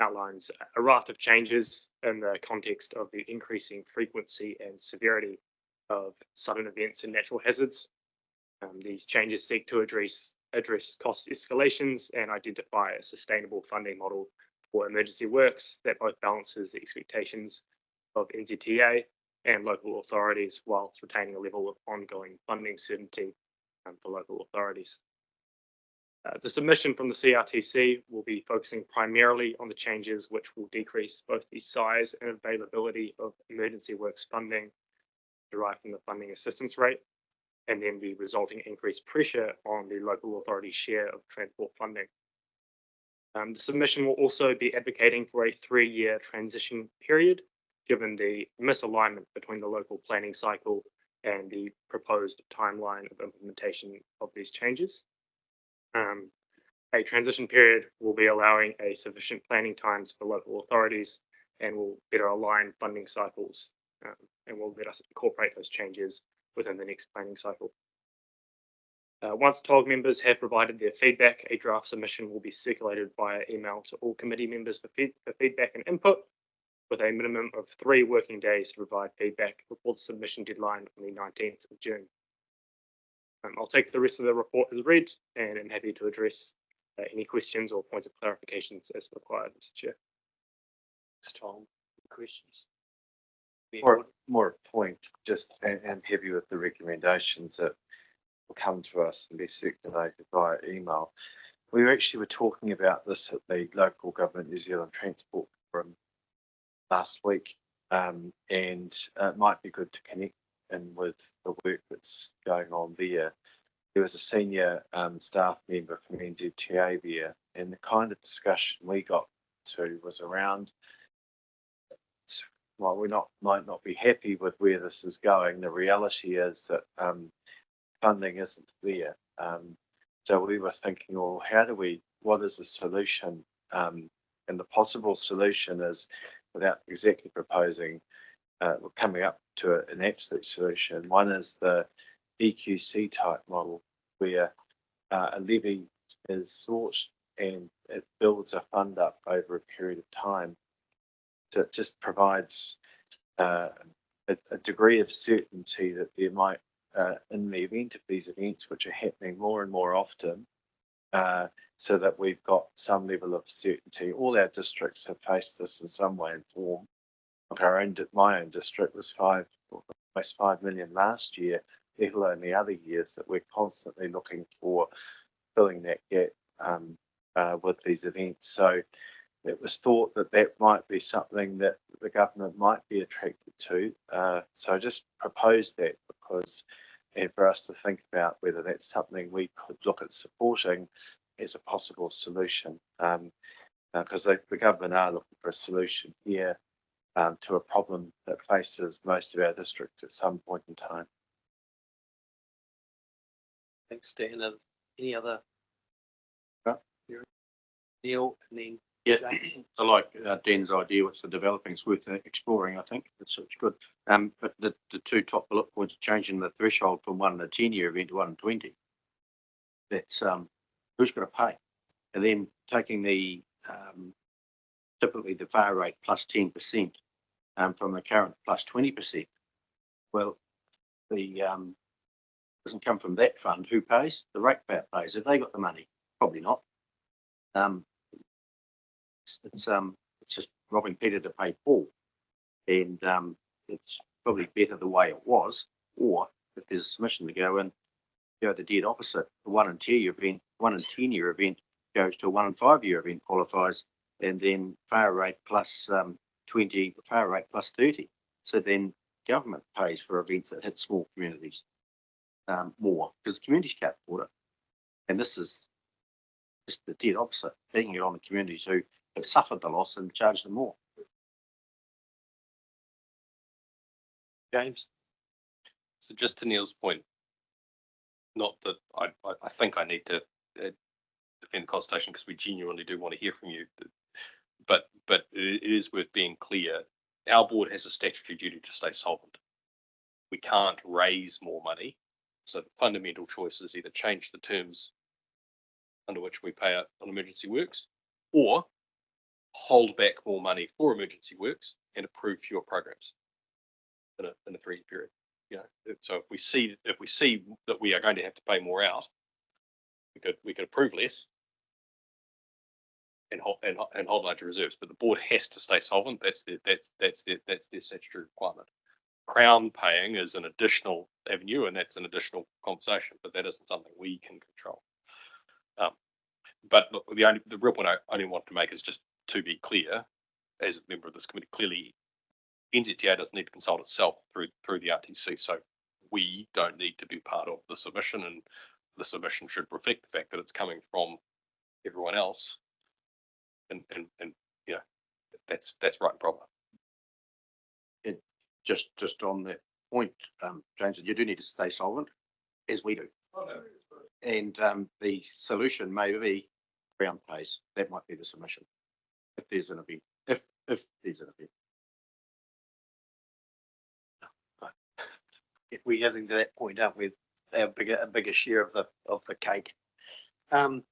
outlines a raft of changes in the context of the increasing frequency and severity of sudden events and natural hazards. These changes seek to address cost escalations and identify a sustainable funding model for emergency works that both balances the expectations of NZTA and local authorities whilst retaining a level of ongoing funding certainty for local authorities. The submission from the CRTC will be focusing primarily on the changes which will decrease both the size and availability of emergency works funding derived from the funding assistance rate, and then the resulting increased pressure on the local authority share of transport funding. The submission will also be advocating for a 3-year transition period, given the misalignment between the local planning cycle and the proposed timeline of implementation of these changes. A transition period will be allowing a sufficient planning times for local authorities and will better align funding cycles and will let us incorporate those changes within the next planning cycle. Once TOG members have provided their feedback, a draft submission will be circulated via email to all committee members for feedback and input, with a minimum of 3 working days to provide feedback before the submission deadline on the 19th of June. I'll take the rest of the report as read and I'm happy to address any questions or points of clarifications as required, Mr. Chair. Thanks, Tom. Questions? More a point, just and heavy with the recommendations that will come to us and be circulated via email. We were talking about this at the Local Government New Zealand Transport Forum last week, and it might be good to connect in with the work that's going on there. There was a senior staff member from NZTA there, and the kind of discussion we got to was around, while we might not be happy with where this is going, the reality is that funding isn't there. So we were thinking, well, what is the solution? And the possible solution is, without exactly proposing, we're coming up to an absolute solution. One is the EQC type model, where a levy is sought and it builds a fund up over a period of time. So it just provides a degree of certainty that there might, in the event of these events, which are happening more and more often, so that we've got some level of certainty. All our districts have faced this in some way and form. My own district was almost 5 million last year, let alone the other years that we're constantly looking for filling that gap with these events. So it was thought that might be something that that the government might be attracted to. So I just proposed that because, and for us to think about whether that's something we could look at supporting as a possible solution. Because the government are looking for a solution here to a problem that faces most of our districts at some point in time. Thanks, Dan. Any other? Neil, and then Yeah, James. I like Dan's idea, what's the developing, it's worth exploring, I think, it's good. But the two top bullet points, changing the threshold from 1 to 10-year event to 1 to 20. That's, who's gonna pay? And then taking the, typically the VAR rate plus 10%, from the current plus 20%. Well, the, doesn't come from that fund, who pays? The ratepayer pays. Have they got the money? Probably not. It's just robbing Peter to pay Paul, and it's probably better the way it was. Or if there's a submission to go in, go the dead opposite. The 1 and 2-year event, 1 and 10-year event goes to a 1 and 5-year event qualifies, and then VAR rate plus 20, VAR rate plus 30. So then government pays for events that hit small communities more because the communities can't afford it. And this is just the dead opposite, taking it on the communities who have suffered the loss and charge them more. James. So just to Neil's point, not that I think I need to defend the consultation because we genuinely do want to hear from you, but it is worth being clear. Our board has a statutory duty to stay solvent. We can't raise more money. So the fundamental choice is either change the terms under which we pay out on emergency works, or hold back more money for emergency works and approve fewer programs in a 3-year period. You know, so if we see that we are going to have to pay more out, we could approve less and hold larger reserves. But the board has to stay solvent. That's their statutory requirement. Crown paying is an additional avenue, and that's an additional conversation, but that isn't something we can control. But look, the real point I only want to make is just to be clear, as a member of this committee, clearly NZTA doesn't need to consult itself through the RTC, so we don't need to be part of the submission, and the submission should reflect the fact that it's coming from everyone else, and you know, that's right and proper. Just on that point, James, you do need to stay solvent, as we do. And the solution may be Crown pays. That might be the submission if there's an event. If there's an event. If we're getting to that point, aren't we? A bigger share of the cake. The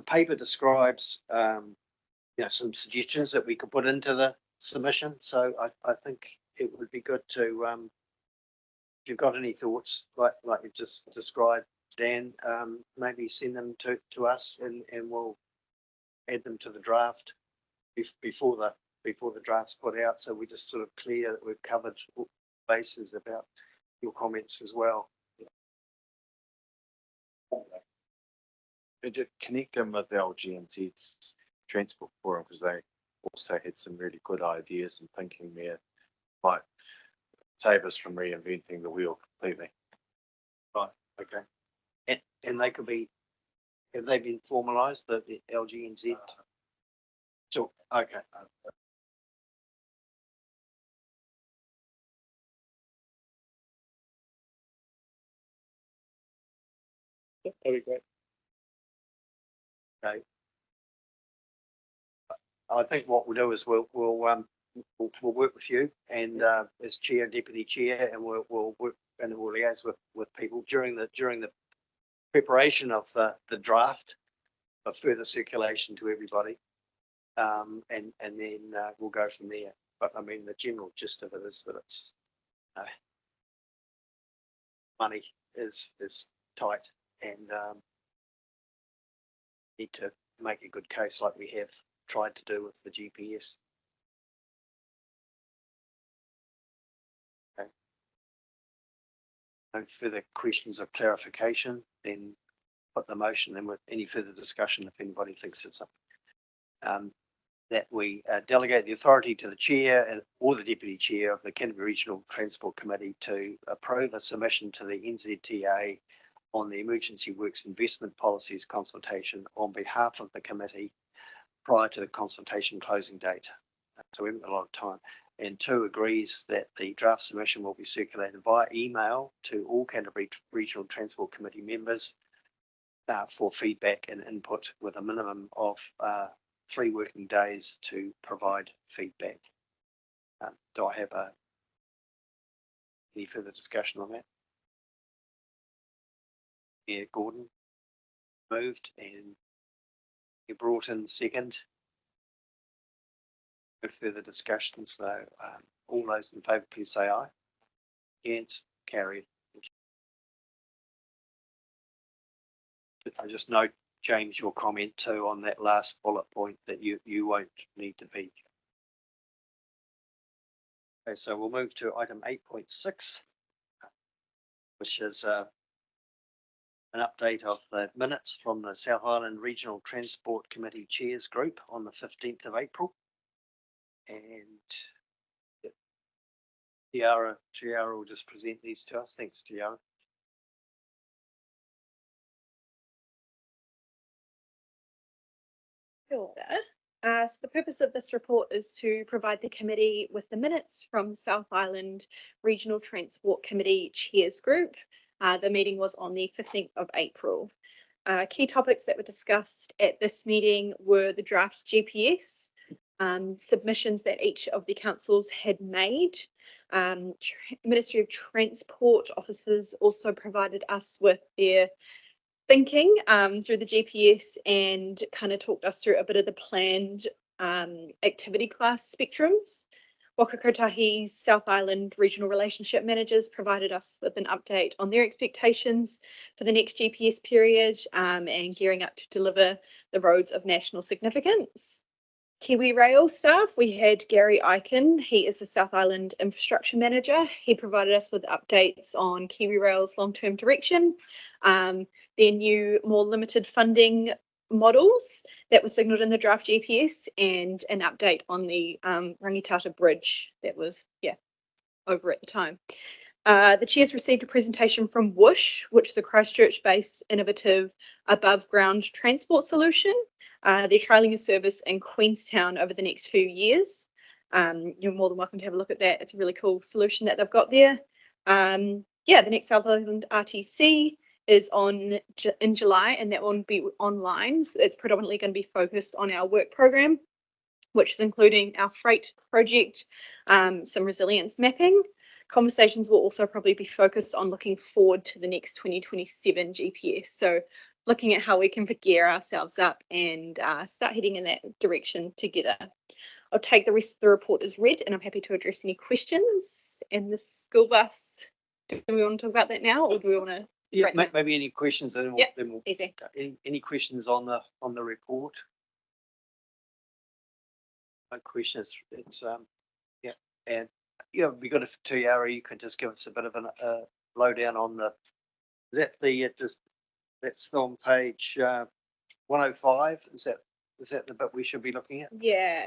paper describes some suggestions that we could put into the submission. So I think it would be good to if you've got any thoughts like you've just described, Dan, maybe send them to us and we'll add them to the draft before the draft's put out. So we just sort of clear that we've covered bases about your comments as well. And to connect them with LGNZ's transport forum, because they also had some really good ideas and thinking there might save us from reinventing the wheel completely. Right. Okay. And they could be, have they been formalised, the LGNZ? So, okay. Yeah, that'd be great. Okay. I think what we'll do is we'll work with you and as chair and deputy chair, and we'll work and we'll liaise with people during the preparation of the draft of further circulation to everybody, and then we'll go from there. But I mean, the general gist of it is that it's money is tight, and need to make a good case like we have tried to do with the GPS. Okay. No further questions of clarification, then put the motion in with any further discussion if anybody thinks it's something. that we delegate the authority to the chair or the deputy chair of the Canterbury Regional Transport Committee to approve a submission to the NZTA on the emergency works investment policies consultation on behalf of the committee prior to the consultation closing date. So we haven't got a lot of time. And 2, agrees that the draft submission will be circulated via email to all Canterbury Regional Transport Committee members for feedback and input, with a minimum of 3 working days to provide feedback. Do I have any further discussion on that? Yeah, Gordon moved and you brought in second. No further discussion, so all those in favour please say aye. Against, carried. I just note, James, your comment too on that last bullet point that you won't need to be. Okay, so we'll move to item 8.6, which is an update of the minutes from the South Island Regional Transport Committee Chairs Group on the 15th of April. And Tiara will just present these to us. Thanks, Tiara. So the purpose of this report is to provide the committee with the minutes from the South Island Regional Transport Committee Chairs Group. The meeting was on the 15th of April. Key topics that were discussed at this meeting were the draft GPS, submissions that each of the councils had made. Ministry of Transport officers also provided us with their thinking through the GPS and kind of talked us through a bit of the planned activity class spectrums. Whakakapi's South Island Regional Relationship Managers provided us with an update on their expectations for the next GPS period and gearing up to deliver the roads of national significance. Kiwi Rail staff, we had Gary Eichen. He is the South Island Infrastructure Manager. He provided us with updates on Kiwi Rail's long-term direction, their new, more limited funding models that were signalled in the draft GPS, and an update on the Rangitata Bridge that was, over at the time. The chairs received a presentation from Whoosh, which is a Christchurch-based innovative above-ground transport solution. They're trialling a service in Queenstown over the next few years. You're more than welcome to have a look at that. It's a really cool solution that they've got there. The next South Island RTC is in July, and that won't be online. So it's predominantly going to be focused on our work program, which is including our freight project, some resilience mapping. Conversations will also probably be focused on looking forward to the next 2027 GPS. So looking at how we can gear ourselves up and start heading in that direction together. I'll take the rest of the report as read, and I'm happy to address any questions. And the school bus, do we want to talk about that now, or do we want to? Yeah, maybe any questions, and then we'll easy. Any questions on the report? No questions. It's and it'd be good if Tiara, you could just give us a bit of a lowdown on the. That's on page 105. Is that the bit we should be looking at? Yeah.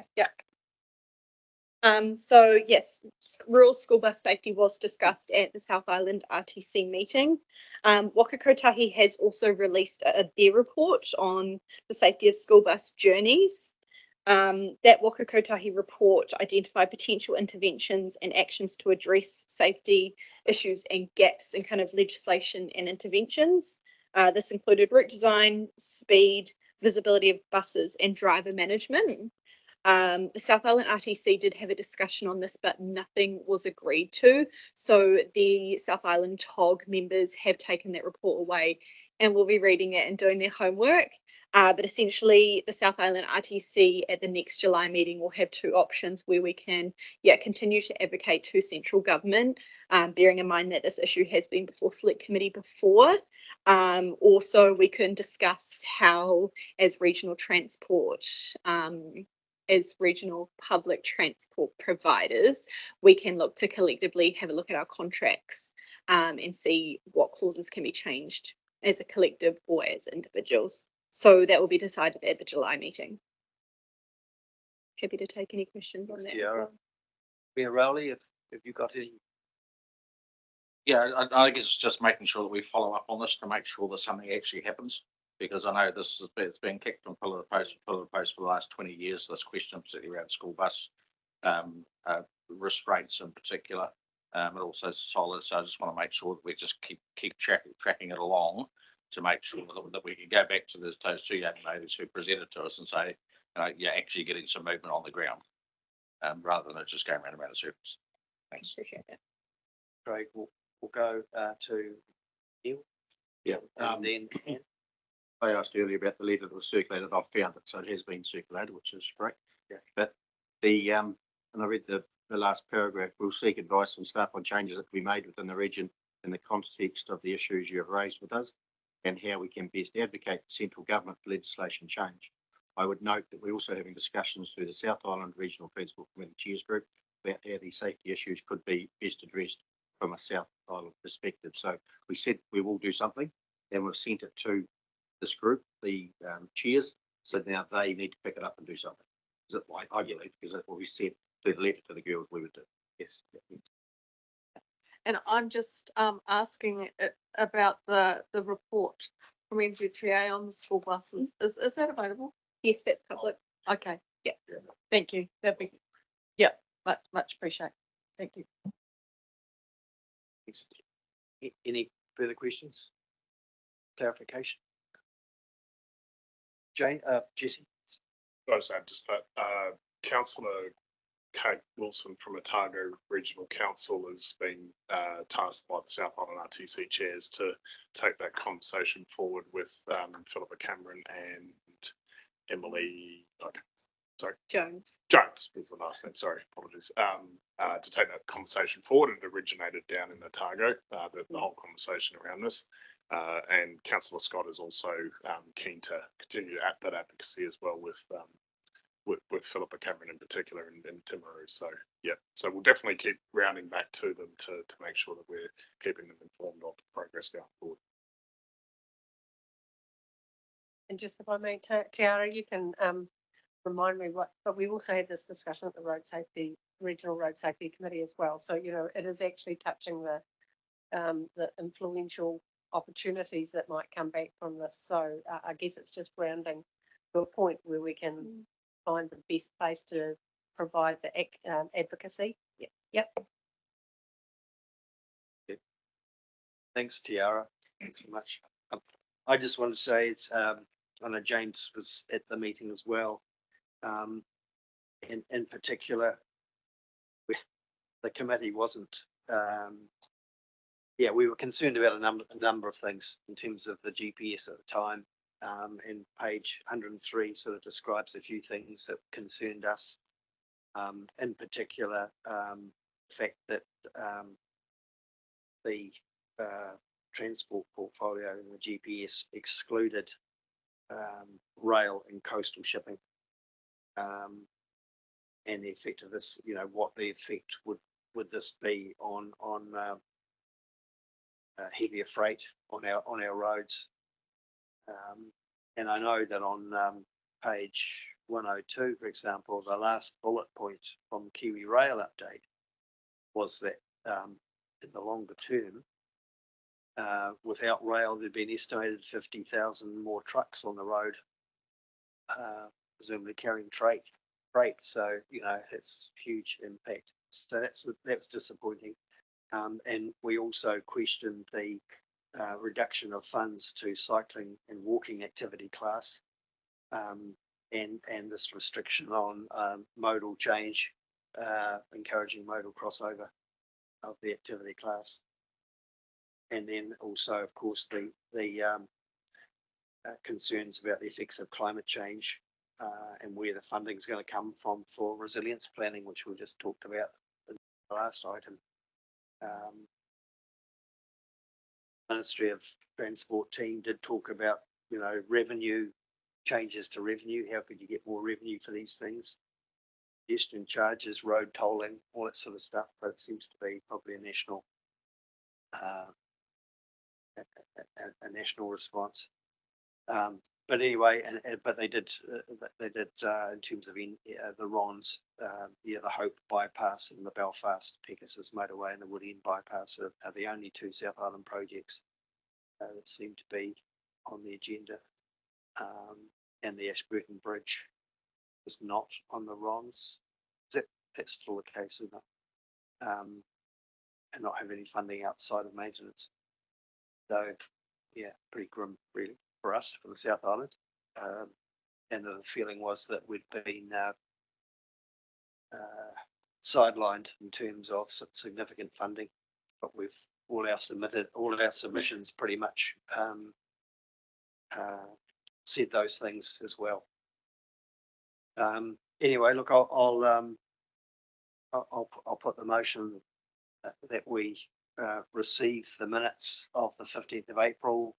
So yes, rural school bus safety was discussed at the South Island RTC meeting. Whakakapi has also released their report on the safety of school bus journeys. That Whakakapi report identified potential interventions and actions to address safety issues and gaps in kind of legislation and interventions. This included route design, speed, visibility of buses, and driver management. The South Island RTC did have a discussion on this, but nothing was agreed to. So the South Island TOG members have taken that report away and will be reading it and doing their homework. But essentially, the South Island RTC at the next July meeting will have 2 options where we can, continue to advocate to central government, bearing in mind that this issue has been before Select Committee before. Also, we can discuss how, as regional transport, as regional public transport providers, we can look to collectively have a look at our contracts and see what clauses can be changed as a collective or as individuals. So that will be decided at the July meeting. happy to take any questions on that. as Tiara. well. Mayor Rowley, if you got any, Yeah, I guess it's just making sure that we follow up on this to make sure that something actually happens. Because I know it's been kicked from pillar to post for the last 20 years, this question, particularly around school bus restraints in particular, and also solid. So I just want to make sure that we just keep tracking it along to make sure that we can go back to those two young ladies who presented to us and say, you're actually getting some movement on the ground, rather than it just going around the circles. Thanks. Appreciate that. Craig, we'll go to Neil. Yeah, And then Anne. I asked earlier about the letter that was circulated. I've found it, so it has been circulated, which is great. Yeah. But and I read the last paragraph. We'll seek advice from staff on changes that can be made within the region in the context of the issues you have raised with us and how we can best advocate for central government for legislation change. I would note that we're also having discussions through the South Island Regional Transport Committee Chairs Group about how these safety issues could be best addressed from a South Island perspective. So we said we will do something, and we've sent it to this group, the chairs, so now they need to pick it up and do something. Is it like, I believe, because that's what we said to the letter to the girls we would do. Yes. And I'm just asking about the report from NZTA on the school buses. Is that available? Yes, that's public. Okay. Yeah. Thank you. That'd be, yeah, much appreciated. Thank you. Any further questions? Clarification? Jane, Jesse? I just add just that Councillor Kate Wilson from Otago Regional Council has been tasked by the South Island RTC chairs to take that conversation forward with Philippa Cameron and Emily. Jones. Jones was the last name. Sorry, apologies. To take that conversation forward, it originated down in Otago. The whole conversation around this. And Councillor Scott is also keen to continue that advocacy as well with Philippa Cameron in particular in Timaru. So yeah, so we'll definitely keep rounding back to them to make sure that we're keeping them informed of the progress going forward. And just if I may, Tiara, you can remind me but we also had this discussion at the Regional Road Safety Committee as well. So, it is actually touching the influential opportunities that might come back from this. So I guess it's just rounding to a point where we can find the best place to provide the advocacy. Yep. Thanks, Tiara. Thanks so much. I just want to say it's, I know James was at the meeting as well. In particular, the committee wasn't, we were concerned about a number of things in terms of the GPS at the time. And page 103 sort of describes a few things that concerned us. In particular, the fact that the transport portfolio and the GPS excluded rail and coastal shipping. And the effect of this, what the effect would this be on heavier freight on our roads. And I know that on page 102, for example, the last bullet point from Kiwi Rail update was that in the longer term, without rail, there'd been estimated 50,000 more trucks on the road, presumably carrying freight. So, it's huge impact. So that's disappointing. And we also questioned the reduction of funds to cycling and walking activity class, and this restriction on modal change, encouraging modal crossover of the activity class. And then also, of course, the concerns about the effects of climate change and where the funding is going to come from for resilience planning, which we just talked about in the last item. Ministry of Transport team did talk about, revenue, changes to revenue. How could you get more revenue for these things? Pedestrian charges, road tolling, all that sort of stuff. But it seems to be probably a national response. but anyway, but they did in terms of the RONs, the Hope bypass and the Belfast Pegasus motorway and the Wood End bypass are the only two South Island projects that seem to be on the agenda. And the Ashburton Bridge is not on the RONs. That's still the case, isn't it? And not have any funding outside of maintenance. So, yeah, pretty grim, really, for us, for the South Island. And the feeling was that we'd been sidelined in terms of significant funding, but we've all of our submissions pretty much said those things as well. Anyway, look, I'll put the motion that we receive the minutes of the 15th of April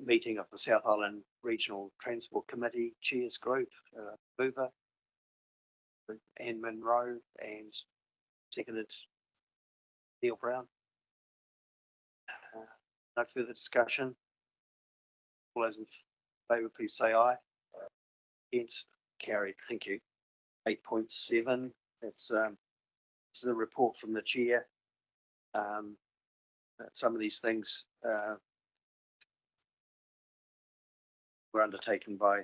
meeting of the South Island Regional Transport Committee Chairs Group, Boover, Anne Monroe, and seconded Neil Brown. No further discussion. All those in favour, please say aye. Against, carried. Thank you. 8.7. That's this is a report from the chair. Some of these things were undertaken by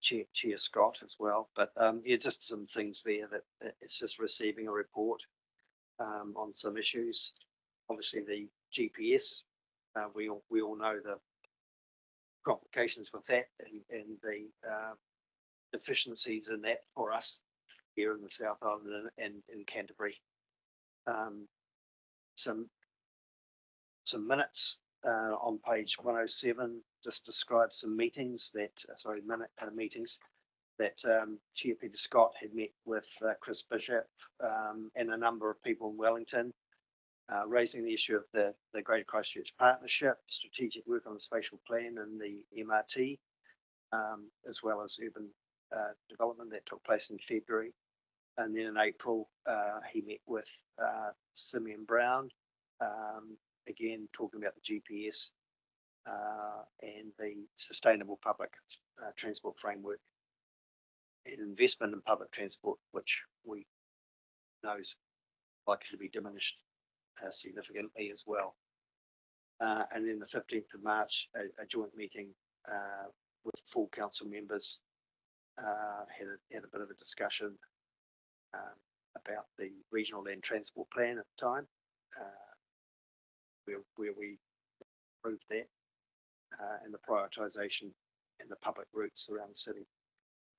Chair Scott as well, but yeah, just some things there that it's just receiving a report on some issues. Obviously, the GPS. We all know the complications with that and the deficiencies in that for us here in the South Island and in Canterbury. Some minutes on page 107 just describe some meetings that meetings that Chair Peter Scott had met with Chris Bishop and a number of people in Wellington, raising the issue of the Greater Christchurch Partnership, strategic work on the spatial plan and the MRT, as well as urban development that took place in February. And then in April, he met with Simeon Brown, again talking about the GPS and the sustainable public transport framework and investment in public transport, which we know is likely to be diminished significantly as well. And then the 15th of March, a joint meeting with full council members had a bit of a discussion about the regional land transport plan at the time, where we approved that and the prioritisation and the public routes around the city.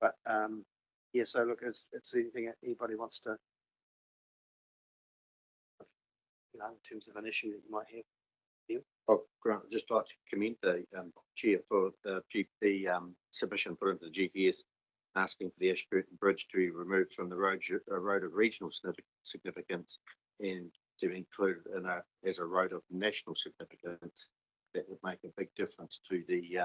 But yeah, so look, it's anything anybody wants to, in terms of an issue that you might have. Oh, Grant, I'd just like to commend the chair for the submission put into the GPS asking for the Ashburton Bridge to be removed from the road of regional significance and to be included as a road of national significance. That would make a big difference to the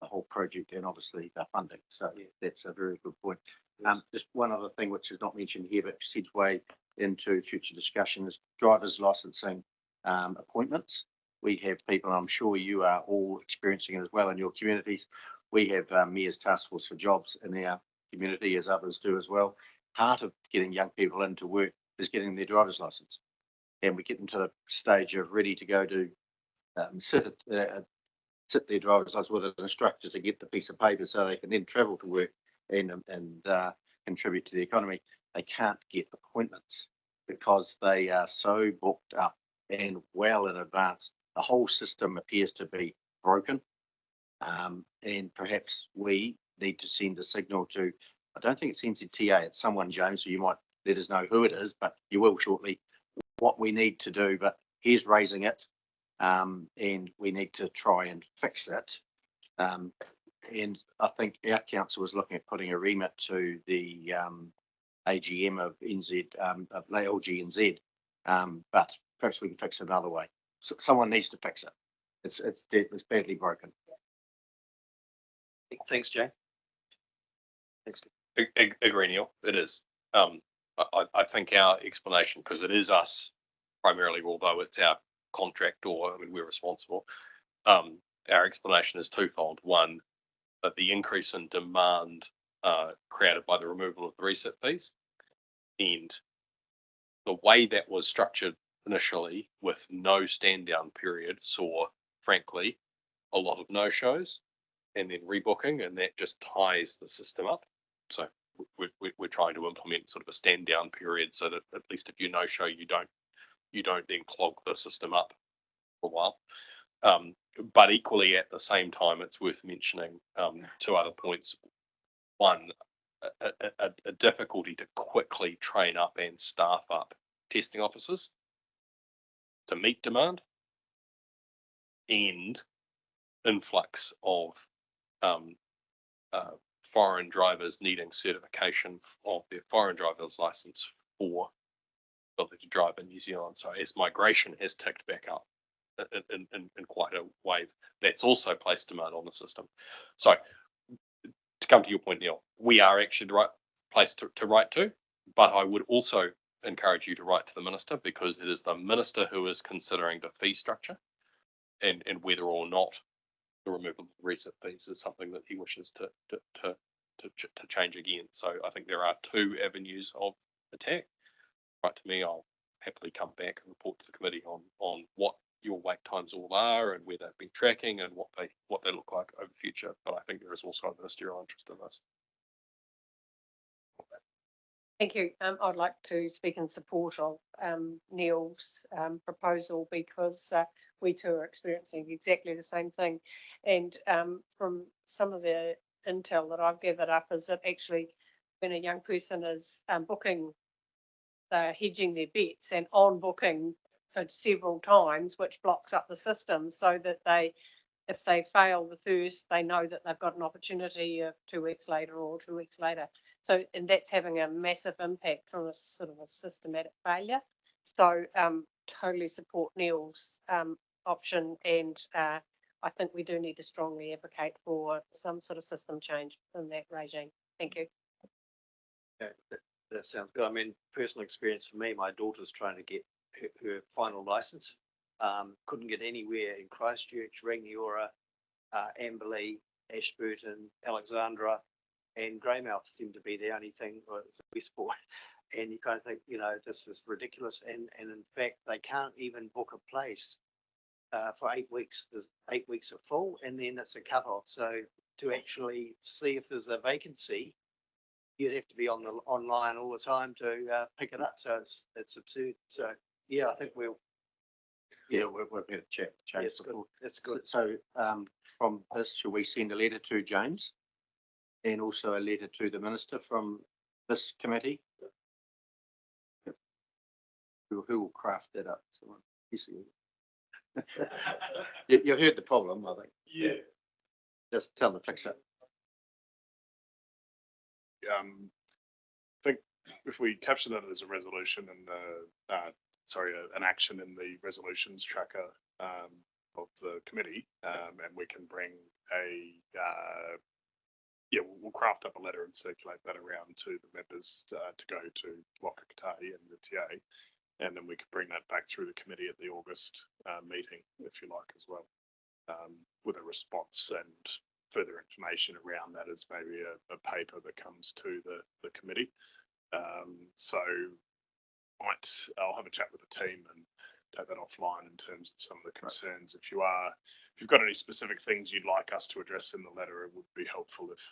whole project and obviously the funding. So yeah, that's a very good point. Yes. Just one other thing which is not mentioned here, but segues into future discussion is driver's licensing appointments. We have people, and I'm sure you are all experiencing it as well in your communities. We have Mayor's Task Force for Jobs in our community, as others do as well. Part of getting young people into work is getting their driver's license, and we get them to the stage of ready to go to sit their driver's license with an instructor to get the piece of paper so they can then travel to work and contribute to the economy. They can't get appointments because they are so booked up and well in advance. The whole system appears to be broken, and perhaps we need to send a signal to, I don't think it's NZTA, it's someone, James, so you might let us know who it is, but you will shortly, what we need to do. But he's raising it, and we need to try and fix it. And I think our council was looking at putting a remit to the AGM of NZ, of LGNZ, but perhaps we can fix it another way. So someone needs to fix it. It's badly broken. Thanks, Jay. Thanks. Agree, Neil. It is. I think our explanation, because it is us primarily, although it's our contract or I mean, we're responsible. our explanation is twofold. One, that the increase in demand created by the removal of the reset fees, and the way that was structured initially with no stand down period saw, frankly, a lot of no shows and then rebooking, and that just ties the system up. So we're trying to implement sort of a stand down period so that at least if you no show, you don't then clog the system up for a while. But equally at the same time, it's worth mentioning two other points. One, a difficulty to quickly train up and staff up testing officers to meet demand, and influx of foreign drivers needing certification of their foreign driver's license for ability to drive in New Zealand. So as migration has ticked back up in quite a wave, that's also placed demand on the system. So to come to your point, Neil, we are actually the right place to write to, but I would also encourage you to write to the minister, because it is the minister who is considering the fee structure and whether or not the removal of reset fees is something that he wishes to change again. So I think there are two avenues of attack. Write to me, I'll happily come back and report to the committee on what your wait times all are and where they've been tracking and what they look like over the future. But I think there is also a ministerial interest in this. Thank you. I'd like to speak in support of Neil's proposal, because we too are experiencing exactly the same thing. And from some of the intel that I've gathered up is that actually when a young person is booking, they're hedging their bets and on booking for several times, which blocks up the system, so that if they fail the first, they know that they've got an opportunity 2 weeks later or 2 weeks later. So, and that's having a massive impact on a sort of a systematic failure. So totally support Neil's option, and I think we do need to strongly advocate for some sort of system change in that regime. Thank you. Yeah, that sounds good. I mean, personal experience for me, my daughter's trying to get her final license. Couldn't get anywhere in Christchurch, Rangiora, Amberley, Ashburton, Alexandra, and Greymouth seem to be the only thing, or it's Westport. And you kind of think, this is ridiculous. And in fact, they can't even book a place for 8 weeks. There's 8 weeks are full, and then it's a cutoff. So to actually see if there's a vacancy, you'd have to be online all the time to pick it up. So it's absurd. So yeah, I think we'll be able to change. Yes, good. That's good. So from this, shall we send a letter to James and also a letter to the minister from this committee? Who will craft that up? Someone. You heard the problem, I think. Yeah. Just tell them to fix it. I think if we capture that as a resolution and an action in the resolutions tracker of the committee, and we can bring we'll craft up a letter and circulate that around to the members to go to Whakakapi and the TA, and then we can bring that back through the committee at the August meeting, if you like, as well, with a response and further information around that as maybe a paper that comes to the committee. So I'll have a chat with the team and take that offline in terms of some of the concerns. If you've got any specific things you'd like us to address in the letter, it would be helpful if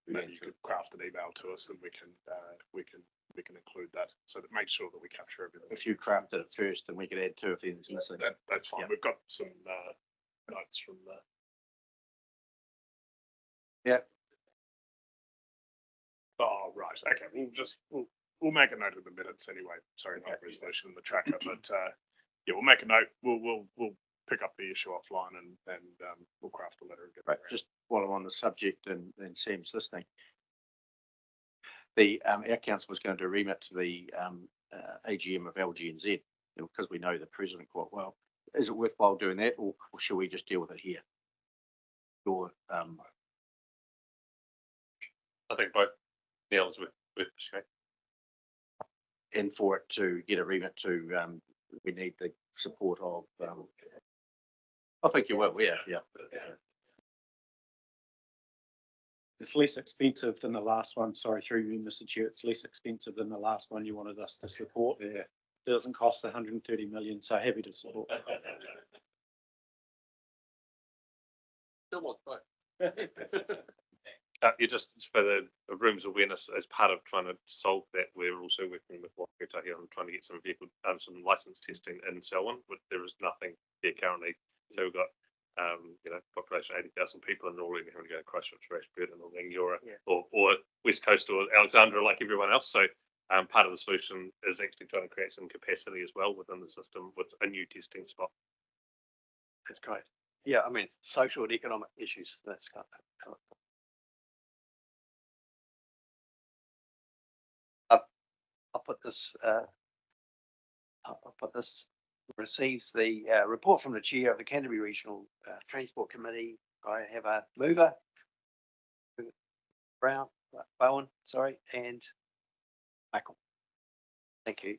maybe you could craft an email to us, and we can include that, so that make sure that we capture everything. If you crafted it first, then we could add to if anything's missing. That's fine. Yeah. We've got some notes from the. Yeah. Oh, right. Okay. We'll make a note of the minutes anyway. Sorry, not resolution in the tracker, but we'll make a note. We'll pick up the issue offline and we'll craft a letter and get right. Just while I'm on the subject and Sam's listening, our council was going to remit to the AGM of LGNZ, because we know the president quite well. Is it worthwhile doing that, or should we just deal with it here? Or I think both Neil's with Shane. And for it to get a remit to, we need the support of I think you will, yeah. It's less expensive than the last one. Sorry, through you, Mr. Chair. It's less expensive than the last one you wanted us to support. Yeah. It doesn't cost 130 million, so happy to support. You just for the room's awareness, as part of trying to solve that, we're also working with Whakatau on trying to get some vehicle, some license testing in Selwyn, but there is nothing there currently. So we've got, population 80,000 people, and all we're having to go to Christchurch, Ashburton, or Rangiora, or West Coast, or Alexandra, like everyone else. So part of the solution is actually trying to create some capacity as well within the system with a new testing spot. That's great. Yeah, I mean, social and economic issues, that's kind of. I'll put this, receives the report from the chair of the Canterbury Regional Transport Committee. I have a mover, Bowen, sorry, and Michael. Thank you.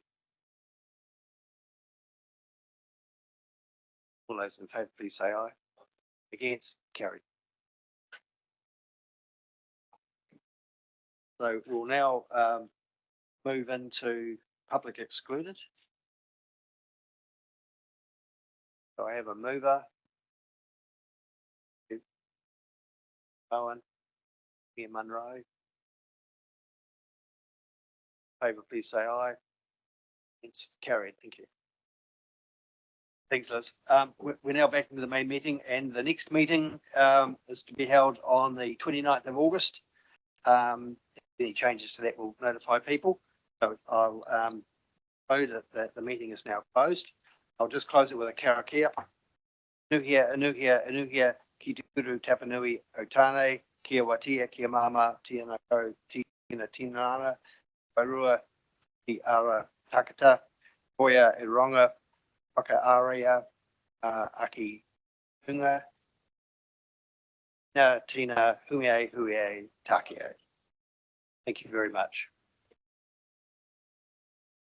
All those in favour, please say aye. Against, carried. So we'll now move into public excluded. So I have a mover. Bowen, Ian Munro. Favour, please say aye. It's carried. Thank you. Thanks, Liz. We're now back into the main meeting, and the next meeting is to be held on the 29th of August. Any changes to that will notify people. So I'll know that the meeting is now closed. I'll just close it with a karakia. Anuhia, anuhia, anuhia, ki turu tapanui otane, kia watia, kia mama, tina ko, tina tinana, barua, ki ara takata, koia e ronga, whakaaria, aki hunga, na tina huie huie takio. Thank you very much.